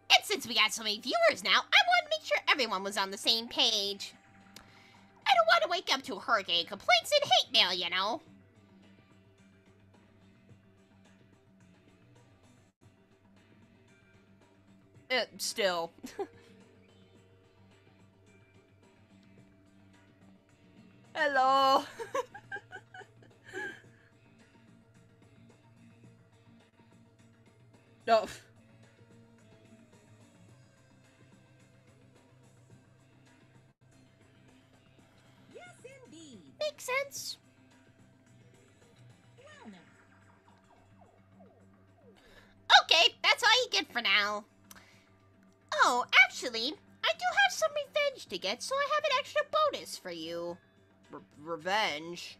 Speaker 3: And since we got so many viewers now, I wanted to make sure everyone was on the same page. I don't want to wake up to a hurricane of complaints and hate mail, you know.
Speaker 1: Still. Hello. No.
Speaker 5: Yes, indeed.
Speaker 3: Makes sense.
Speaker 5: Well, now.
Speaker 3: Okay, that's all you get for now. Oh, actually, I do have some revenge to get, so I have an extra bonus for you.
Speaker 1: Revenge.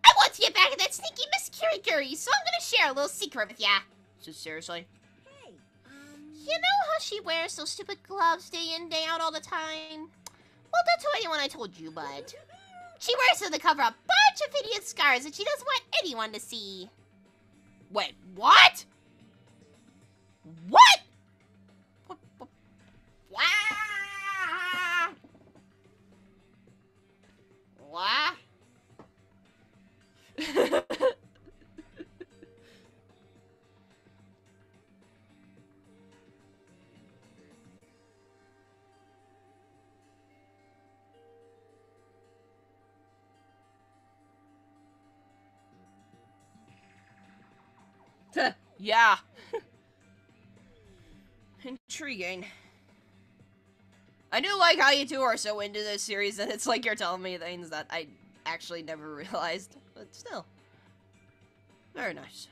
Speaker 3: I want to get back at that sneaky Miss Kiriguri, so I'm gonna share a little secret with ya.
Speaker 1: So seriously?
Speaker 5: Hey,
Speaker 3: You know how she wears those stupid gloves day in, day out all the time? Well, don't tell anyone I told you, but... She wears them to cover a bunch of hideous scars that she doesn't want anyone to see.
Speaker 1: Wait, what?
Speaker 3: What?
Speaker 1: What?
Speaker 3: Wah! Wah?
Speaker 1: Yeah. Intriguing. I do like how you two are so into this series, and it's like you're telling me things that I actually never realized. But still. Very nice.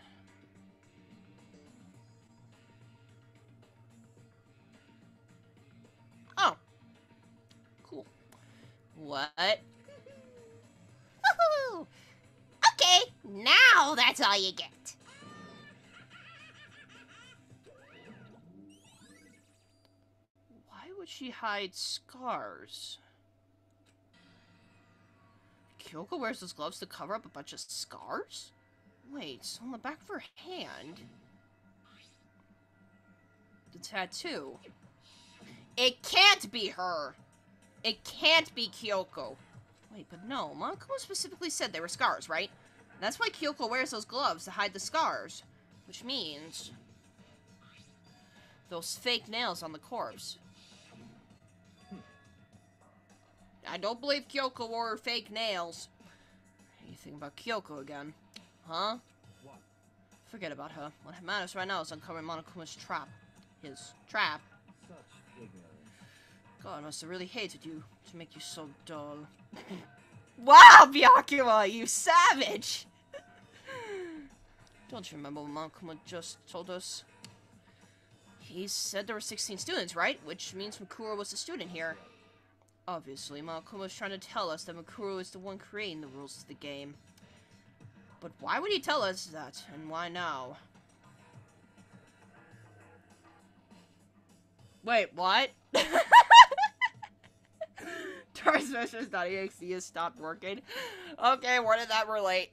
Speaker 1: Oh. Cool. What?
Speaker 3: Woohoo! Okay, now that's all you get.
Speaker 1: Why would she hide scars? Kyoko wears those gloves to cover up a bunch of scars? Wait, so on the back of her hand... The tattoo. It can't be her! It can't be Kyoko. Wait, but no, Monokuma specifically said they were scars, right? That's why Kyoko wears those gloves, to hide the scars. Which means... those fake nails on the corpse. I don't believe Kyoko wore her fake nails. Anything about Kyoko again? Huh?
Speaker 2: What?
Speaker 1: Forget about her. What matters right now is uncovering Monokuma's trap. His trap.
Speaker 2: Such ignorance.
Speaker 1: God must have really hated you to make you so dull. Wow, Byakuya, you savage! Don't you remember what Monokuma just told us? He said there were 16 students, right? Which means Mikuro was a student here. Obviously, Monokuma was trying to tell us that Mikuro is the one creating the rules of the game. But why would he tell us that, and why now? Wait, what? Transmissions.exe has stopped working. Okay, where did that relate?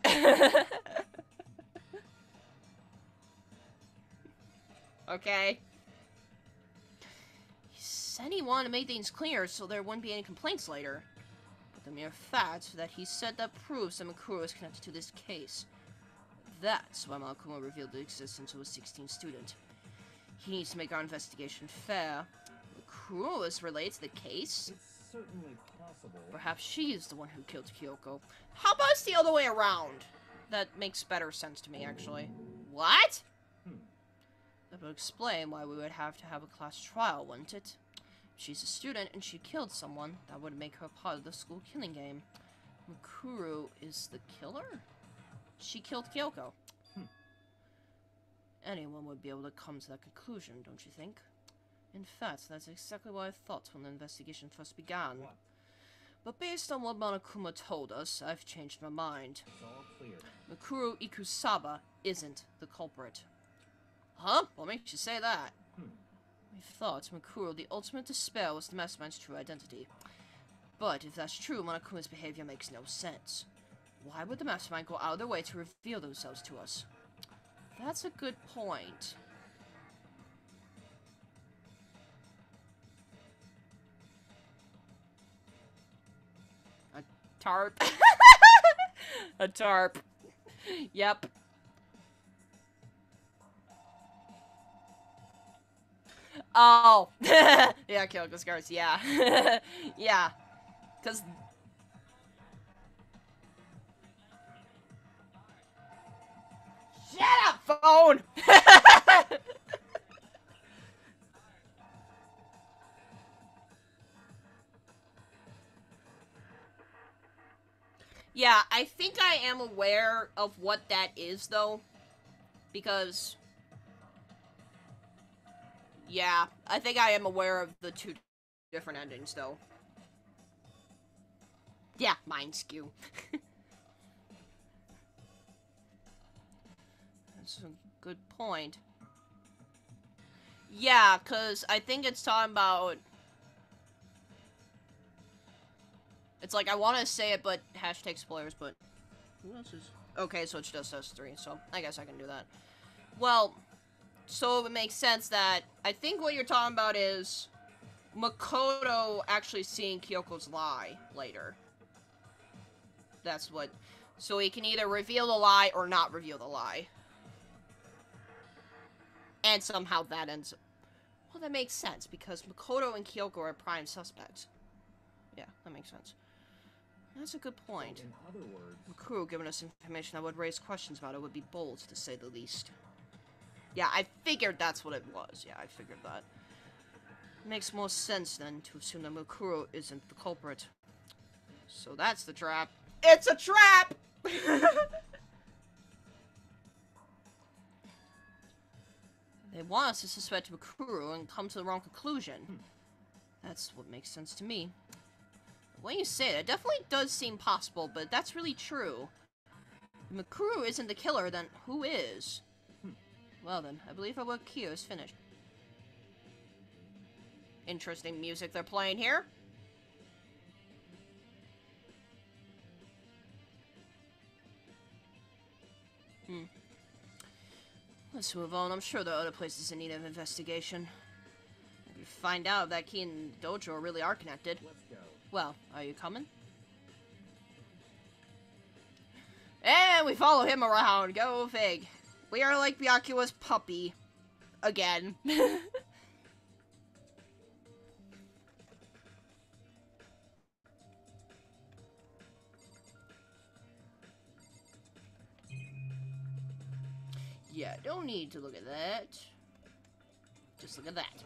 Speaker 1: Okay. He said he wanted to make things clear so there wouldn't be any complaints later. But the mere fact that he said that proves that Mikuro is connected to this case. That's why Monokuma revealed the existence of a 16th student. He needs to make our investigation fair. Mikuro is related to the case?
Speaker 2: It's certainly possible.
Speaker 1: Perhaps she is the one who killed Kyoko. How about it's the other way around? That makes better sense to me, actually. What? That would explain why we would have to have a class trial, wouldn't it? If she's a student and she killed someone, that would make her part of the school killing game. Mikuro is the killer? She killed Kyoko. Anyone would be able to come to that conclusion, don't you think? In fact, that's exactly what I thought when the investigation first began.
Speaker 2: What?
Speaker 1: But based on what Monokuma told us, I've changed my mind.
Speaker 2: It's all clear.
Speaker 1: Mikuro Ikusaba isn't the culprit. Huh? What makes you say that? We thought Mikuro, the ultimate despair, was the mastermind's true identity. But if that's true, Monokuma's behavior makes no sense. Why would the mastermind go out of their way to reveal themselves to us? That's a good point. A tarp. A tarp. Yep. Oh. Yeah, Kyoko scars, yeah. Yeah. Because... Shut up, phone! Yeah, I think I am aware of what that is, though. Because... Yeah, I think I am aware of the two different endings, though. Yeah, mind skew. That's a good point. Yeah, because I think it's talking about... It's like, I want to say it, but hashtag spoilers, but... Who else is... Okay, so it's just us three, so I guess I can do that. Well, so it makes sense that... I think what you're talking about is... Makoto actually seeing Kyoko's lie later. That's what... So he can either reveal the lie or not reveal the lie. And somehow that ends... Well, that makes sense, because Makoto and Kyoko are prime suspects. Yeah, that makes sense. That's a good point.
Speaker 2: In other words,
Speaker 1: Makuru giving us information that would raise questions about it would be bold, to say the least. Yeah, I figured that's what it was. Yeah, I figured that. Makes more sense, then, to assume that Makuru isn't the culprit. So that's the trap. It's a trap! They want us to suspect Makuru and come to the wrong conclusion. That's what makes sense to me. When you say it, it definitely does seem possible, but that's really true. If Makuru isn't the killer, then who is? Well then, I believe our work here is finished. Interesting music they're playing here. Let's move on. I'm sure there are other places in need of investigation. If we find out if that key and dojo really are connected.
Speaker 2: let's go.
Speaker 1: Well, are you coming? And we follow him around. Go Fig. We are like Byakuya's puppy. Again. Yeah, don't need to look at that. Just look at that.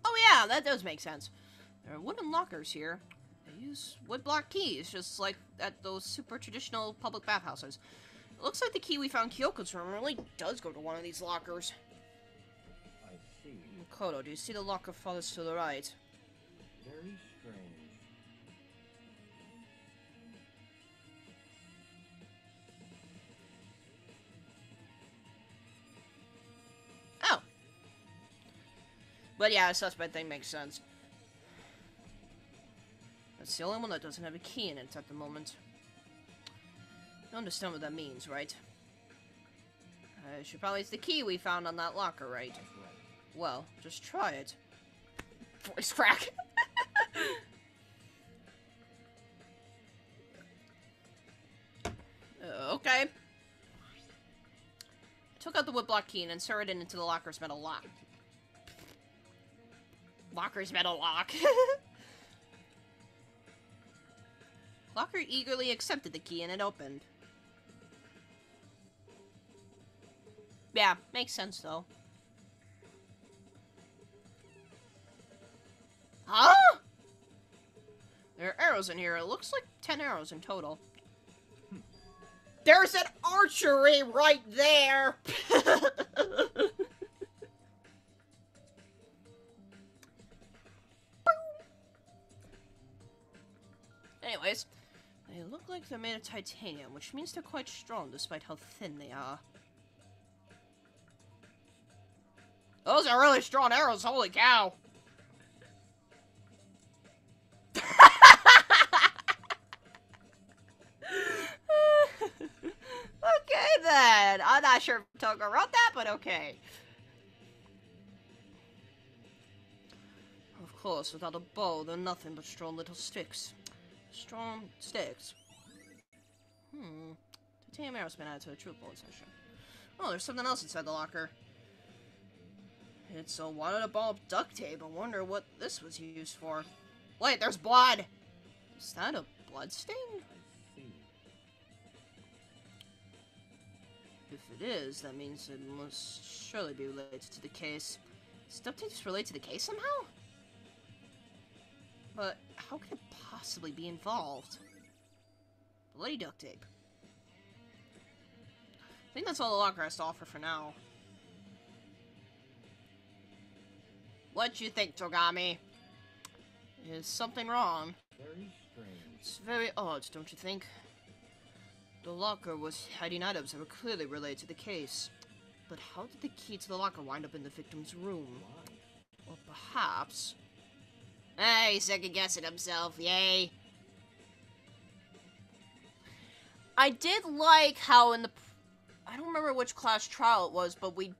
Speaker 1: Oh yeah, that does make sense. There are wooden lockers here. They use wood block keys, just like at those super traditional public bathhouses. It looks like the key we found in Kyoko's room really does go to one of these lockers.
Speaker 2: I see.
Speaker 1: Makoto, do you see the locker farthest to the right?
Speaker 2: Very strange.
Speaker 1: Oh. But yeah, the suspect thing makes sense. That's the only one that doesn't have a key in it at the moment. You understand what that means, right? I should probably use the key we found on that locker, right?
Speaker 2: That's right.
Speaker 1: Well, just try it. Voice crack. Okay. Took out the woodblock key and inserted it into the locker's metal lock. Locker's metal lock. Locker eagerly accepted the key and it opened. Yeah, makes sense though. Huh? There are arrows in here. It looks like 10 arrows in total. There's an archery right there! Anyways, they look like they're made of titanium, which means they're quite strong despite how thin they are. Those are really strong arrows, holy cow! then. I'm not sure if Togo wrote that, but okay. Of course, without a bow, they're nothing but strong little sticks. Strong sticks. Titanium arrows been added to the truth bullet section. Oh, there's something else inside the locker. It's a wadded ball of duct tape. I wonder what this was used for. Wait, there's blood! Is that a blood stain?
Speaker 2: I see.
Speaker 1: If it is, that means it must surely be related to the case. Is duct tape related to the case somehow? But how could it possibly be involved? Bloody duct tape. I think that's all the locker has to offer for now. What you think, Togami? Is something wrong?
Speaker 2: Very strange.
Speaker 1: It's very odd, don't you think? The locker was hiding items that were clearly related to the case. But how did the key to the locker wind up in the victim's room?
Speaker 2: Why?
Speaker 1: Or perhaps... Hey, second-guessing himself, yay! I did like how in the... I don't remember which class trial it was, but we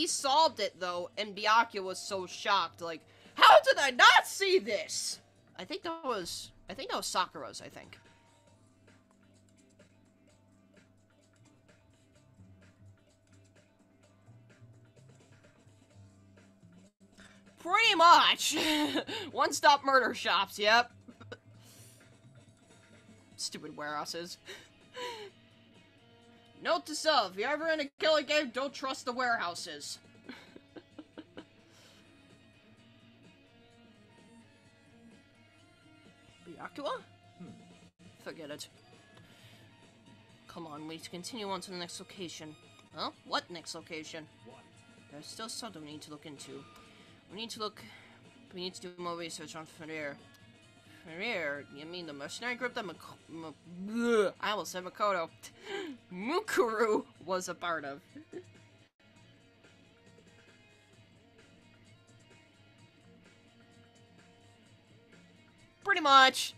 Speaker 1: solved it, though, and Byakuya was so shocked, like, how did I not see this? I think that was Sakura's, I think. Pretty much! One-stop murder shops, yep. Stupid warehouses. Note to self, if you're ever in a killing game, don't trust the warehouses. Byakuya? Forget it. Come on, we need to continue on to the next location. Huh? What next location?
Speaker 2: What?
Speaker 1: There's still something we need to look into. We need to do more research on Ferrer. Ferrer? You mean the mercenary group that I almost said Makoto. Mukuru was a part of. Pretty much.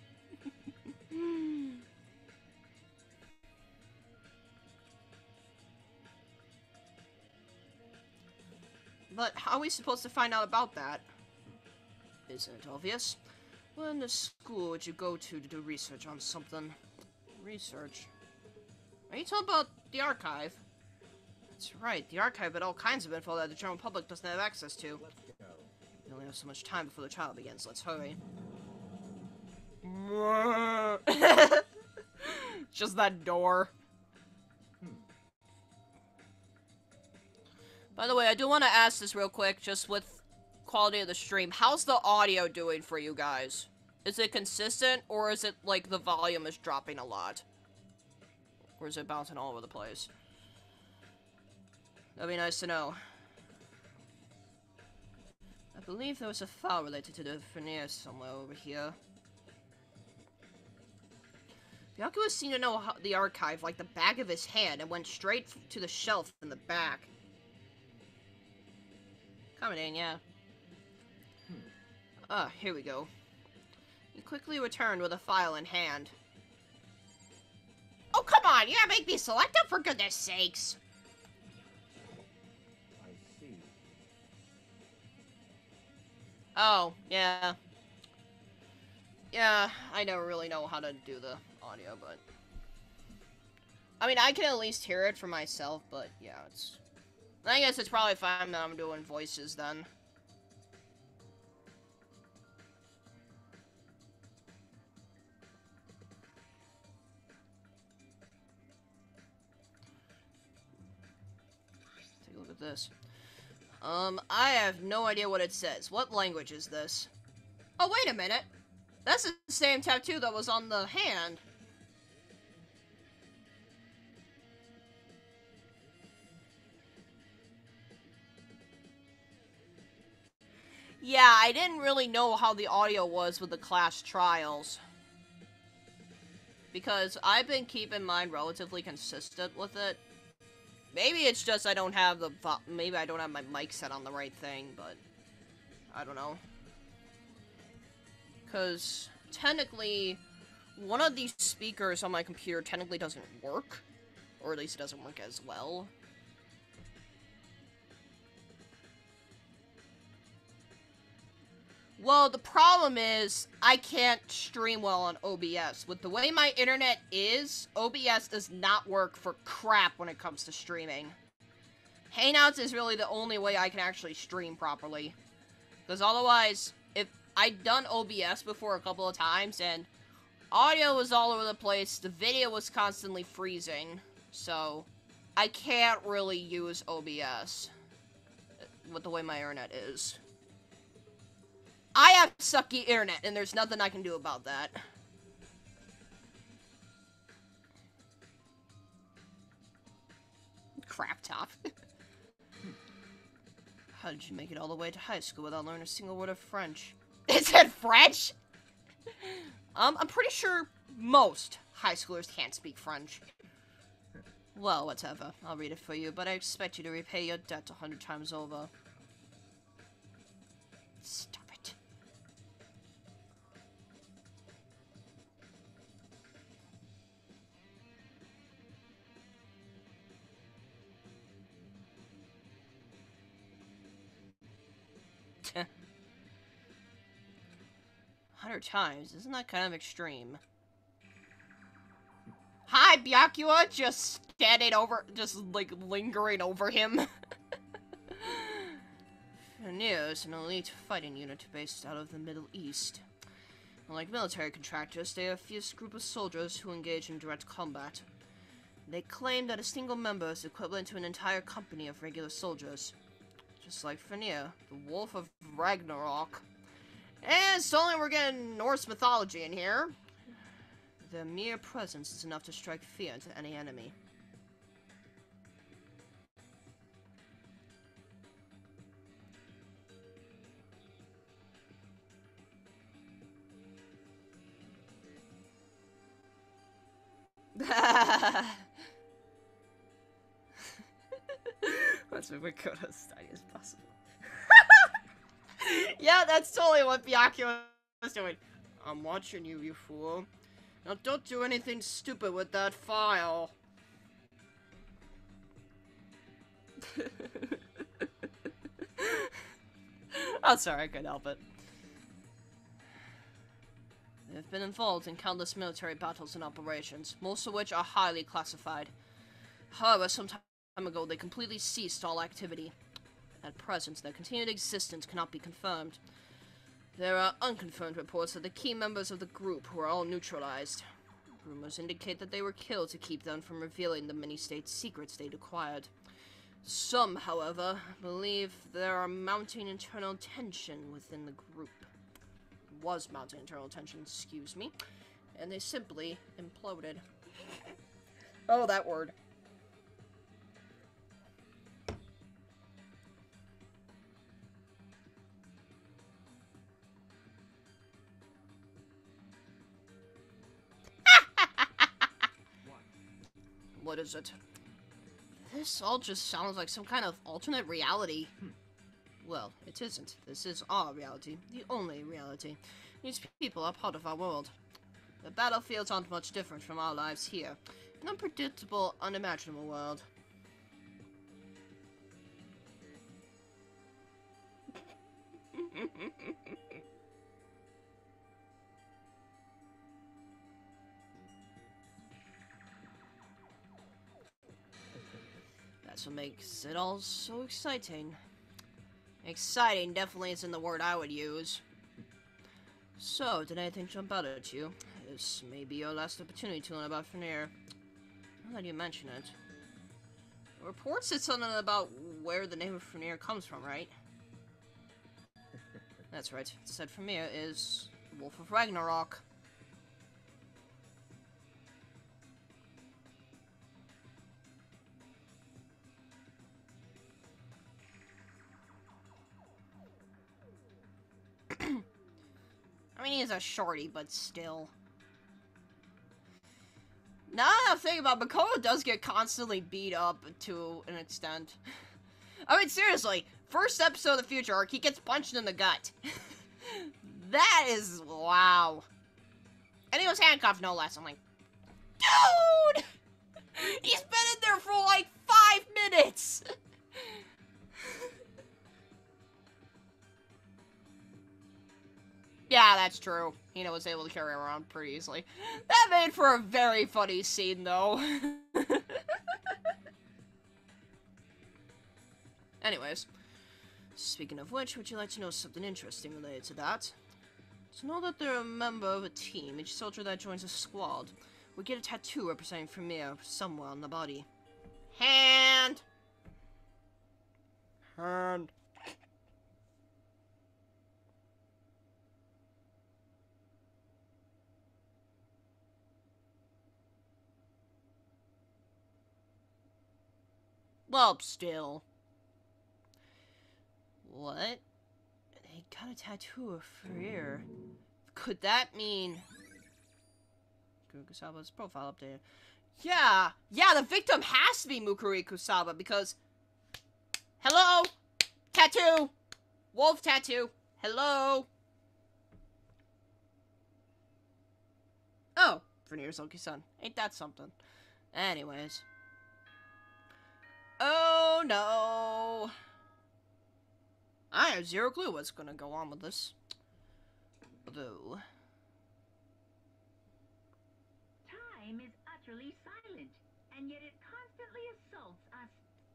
Speaker 1: But how are we supposed to find out about that? Isn't it obvious? When the school would you go to do research on something? Research? Are you talking about the archive? That's right, the archive had all kinds of info that the general public doesn't have access to.
Speaker 2: Let's go.
Speaker 1: We only have so much time before the trial begins. Let's hurry. Just that door. By the way, I do want to ask this real quick, just with quality of the stream. How's the audio doing for you guys? Is it consistent, or is it like the volume is dropping a lot? Or is it bouncing all over the place? That'd be nice to know. I believe there was a file related to the Ferrer somewhere over here. Byakuya seemed to know how the archive like the back of his hand and went straight to the shelf in the back. Coming in, yeah. Ah, here we go. He quickly returned with a file in hand. Oh, come on! You gotta make me select it, for goodness sakes!
Speaker 2: I see.
Speaker 1: Oh, yeah. Yeah, I never really know how to do the audio, but... I mean, I can at least hear it for myself, but yeah, it's... I guess it's probably fine that I'm doing voices then. Take a look at this. I have no idea what it says. What language is this? Oh, wait a minute. That's the same tattoo that was on the hand. Yeah, I didn't really know how the audio was with the class trials. Because I've been keeping mine relatively consistent with it. Maybe it's just I don't have the maybe I don't have my mic set on the right thing, but I don't know. Because technically, one of these speakers on my computer technically doesn't work. Or at least it doesn't work as well. Well, the problem is, I can't stream well on OBS. With the way my internet is, OBS does not work for crap when it comes to streaming. Hangouts is really the only way I can actually stream properly. Because otherwise, if I'd done OBS before a couple of times, and audio was all over the place, the video was constantly freezing. So, I can't really use OBS with the way my internet is. I have sucky internet, and there's nothing I can do about that. Crap top. How did you make it all the way to high school without learning a single word of French? Is it French? I'm pretty sure most high schoolers can't speak French. Well, whatever. I'll read it for you, but I expect you to repay your debt 100 times over. Stop it. $100 times? Isn't that kind of extreme? Hi, Byakuya! Just standing over, just, like, lingering over him. Fenrir is an elite fighting unit based out of the Middle East. Unlike military contractors, they are a fierce group of soldiers who engage in direct combat. They claim that a single member is equivalent to an entire company of regular soldiers. Just like Fenrir, the Wolf of Ragnarok. And suddenly we're getting Norse mythology in here. Their mere presence is enough to strike fear into any enemy. Let's make Makoto as tiny as possible. Yeah, that's totally what Byakuya was doing. I'm watching you, you fool. Now don't do anything stupid with that file. I'm sorry, I couldn't help it. They've been involved in countless military battles and operations, most of which are highly classified. However, some time ago they completely ceased all activity. At present, their continued existence cannot be confirmed. There are unconfirmed reports that the key members of the group were all neutralized. Rumors indicate that they were killed to keep them from revealing the many state secrets they'd acquired. Some, however, believe there are mounting internal tension within the group. Was mounting internal tension, excuse me. And they simply imploded. Oh, that word. What is it? This all just sounds like some kind of alternate reality. Well, it isn't. This is our reality. The only reality. These people are part of our world. The battlefields aren't much different from our lives here. An unpredictable, unimaginable world. That's what makes it all so exciting. Exciting definitely isn't the word I would use. So, did anything jump out at you? This may be your last opportunity to learn about Fenrir. Now that you mention it. The report said something about where the name of Fenrir comes from, right? That's right. It said Fenrir is the Wolf of Ragnarok. I mean, he's a shorty, but still. Now that I'm thinking about it, Makoto does get constantly beat up to an extent. I mean, seriously, first episode of the Future Arc, he gets punched in the gut. That is, wow. And he was handcuffed, no less. I'm like, dude! He's been in that's true. Hina was able to carry him around pretty easily. That made for a very funny scene, though. Anyways, speaking of which, would you like to know something interesting related to that? To know that they're a member of a team, each soldier that joins a squad will get a tattoo representing Premier somewhere on the body. Hand! Hand. Well, still. What? They got a tattoo of Freer. Could that mean... Kusaba's profile updated. Yeah! Yeah, the victim has to be Mukuri Kusaba, because... Hello? Tattoo! Wolf tattoo! Hello? Oh, Veneer's Oki-san. Ain't that something? Anyways. Oh no! I have zero clue what's gonna go on with this. Although...
Speaker 5: Time is utterly silent, and yet it constantly assaults us.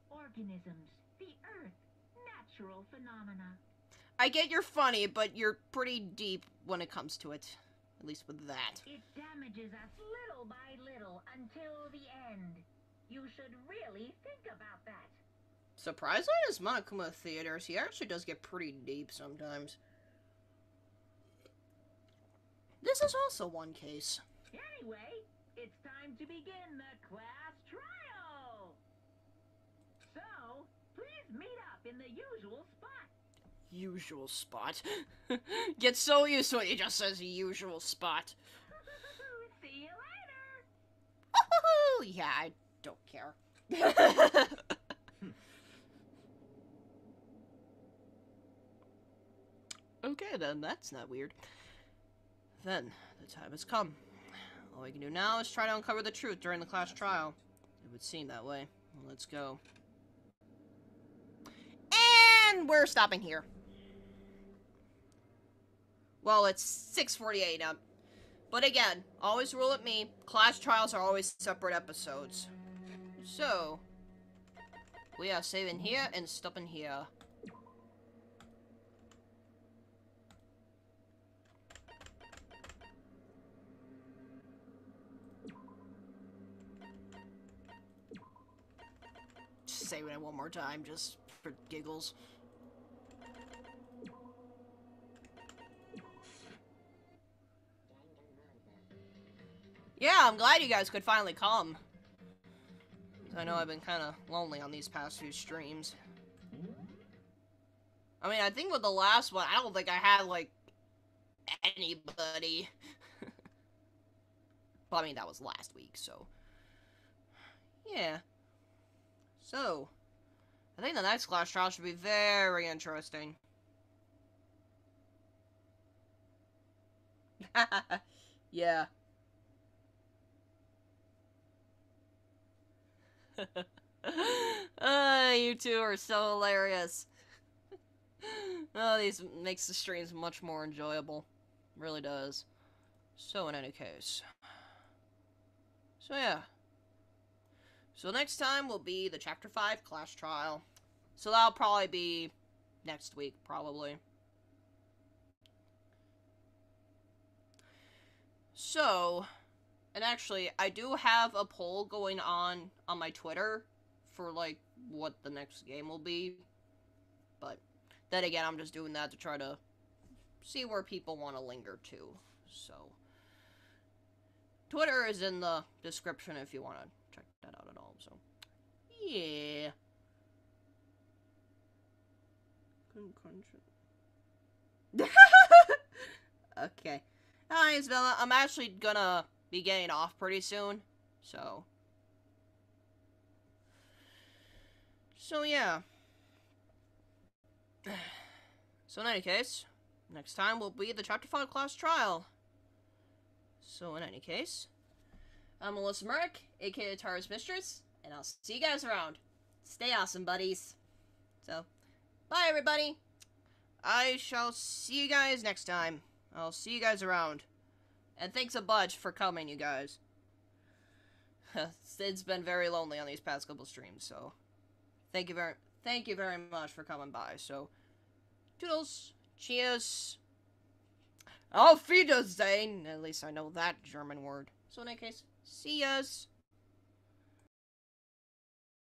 Speaker 5: Organisms, the Earth, natural phenomena.
Speaker 1: I get you're funny, but you're pretty deep when it comes to it. At least with that.
Speaker 5: It damages us little by little until the end. You should really think about that.
Speaker 1: Surprisingly, in his Monokuma theaters, he actually does get pretty deep sometimes. This is also one case.
Speaker 5: Anyway, it's time to begin the class trial. So, please meet up in the usual spot.
Speaker 1: Usual spot. Get so used to it, he just says usual spot.
Speaker 5: See you later.
Speaker 1: Yeah, I don't care. Okay, then, that's not weird. Then, the time has come. All we can do now is try to uncover the truth during the class trial. It would seem that way. Well, let's go. And we're stopping here. Well, it's 6:48 now. But again, always rule at me, class trials are always separate episodes. So, we are saving here and stopping here. Just saving it one more time, just for giggles. Yeah, I'm glad you guys could finally come. I know I've been kind of lonely on these past few streams. I mean, I think with the last one, I don't think I had, like, anybody. Well, I mean, that was last week, so... Yeah. So, I think the next class trial should be very interesting. Yeah. You two are so hilarious. Oh, these makes the streams much more enjoyable. Really does. So, in any case. So, yeah. So, next time will be the Chapter 5 class trial. So, that'll probably be next week, probably. So... And actually, I do have a poll going on my Twitter for, like, what the next game will be. But, then again, I'm just doing that to try to see where people want to linger to. So, Twitter is in the description if you want to check that out at all. So, yeah. Okay. Hi, Isabella. I'm actually gonna be getting off pretty soon, so yeah. So in any case, next time will be the Chapter 5 class trial. So in any case, I'm Melissa Murdoch, aka Tara's Mistress, and I'll see you guys around. Stay awesome, buddies. So, bye everybody. I shall see you guys next time. I'll see you guys around. And thanks a bunch for coming, you guys. It's been very lonely on these past couple streams, so thank you very much for coming by. So, toodles, cheers, auf Wiedersehen. At least I know that German word. So in any case, see yas.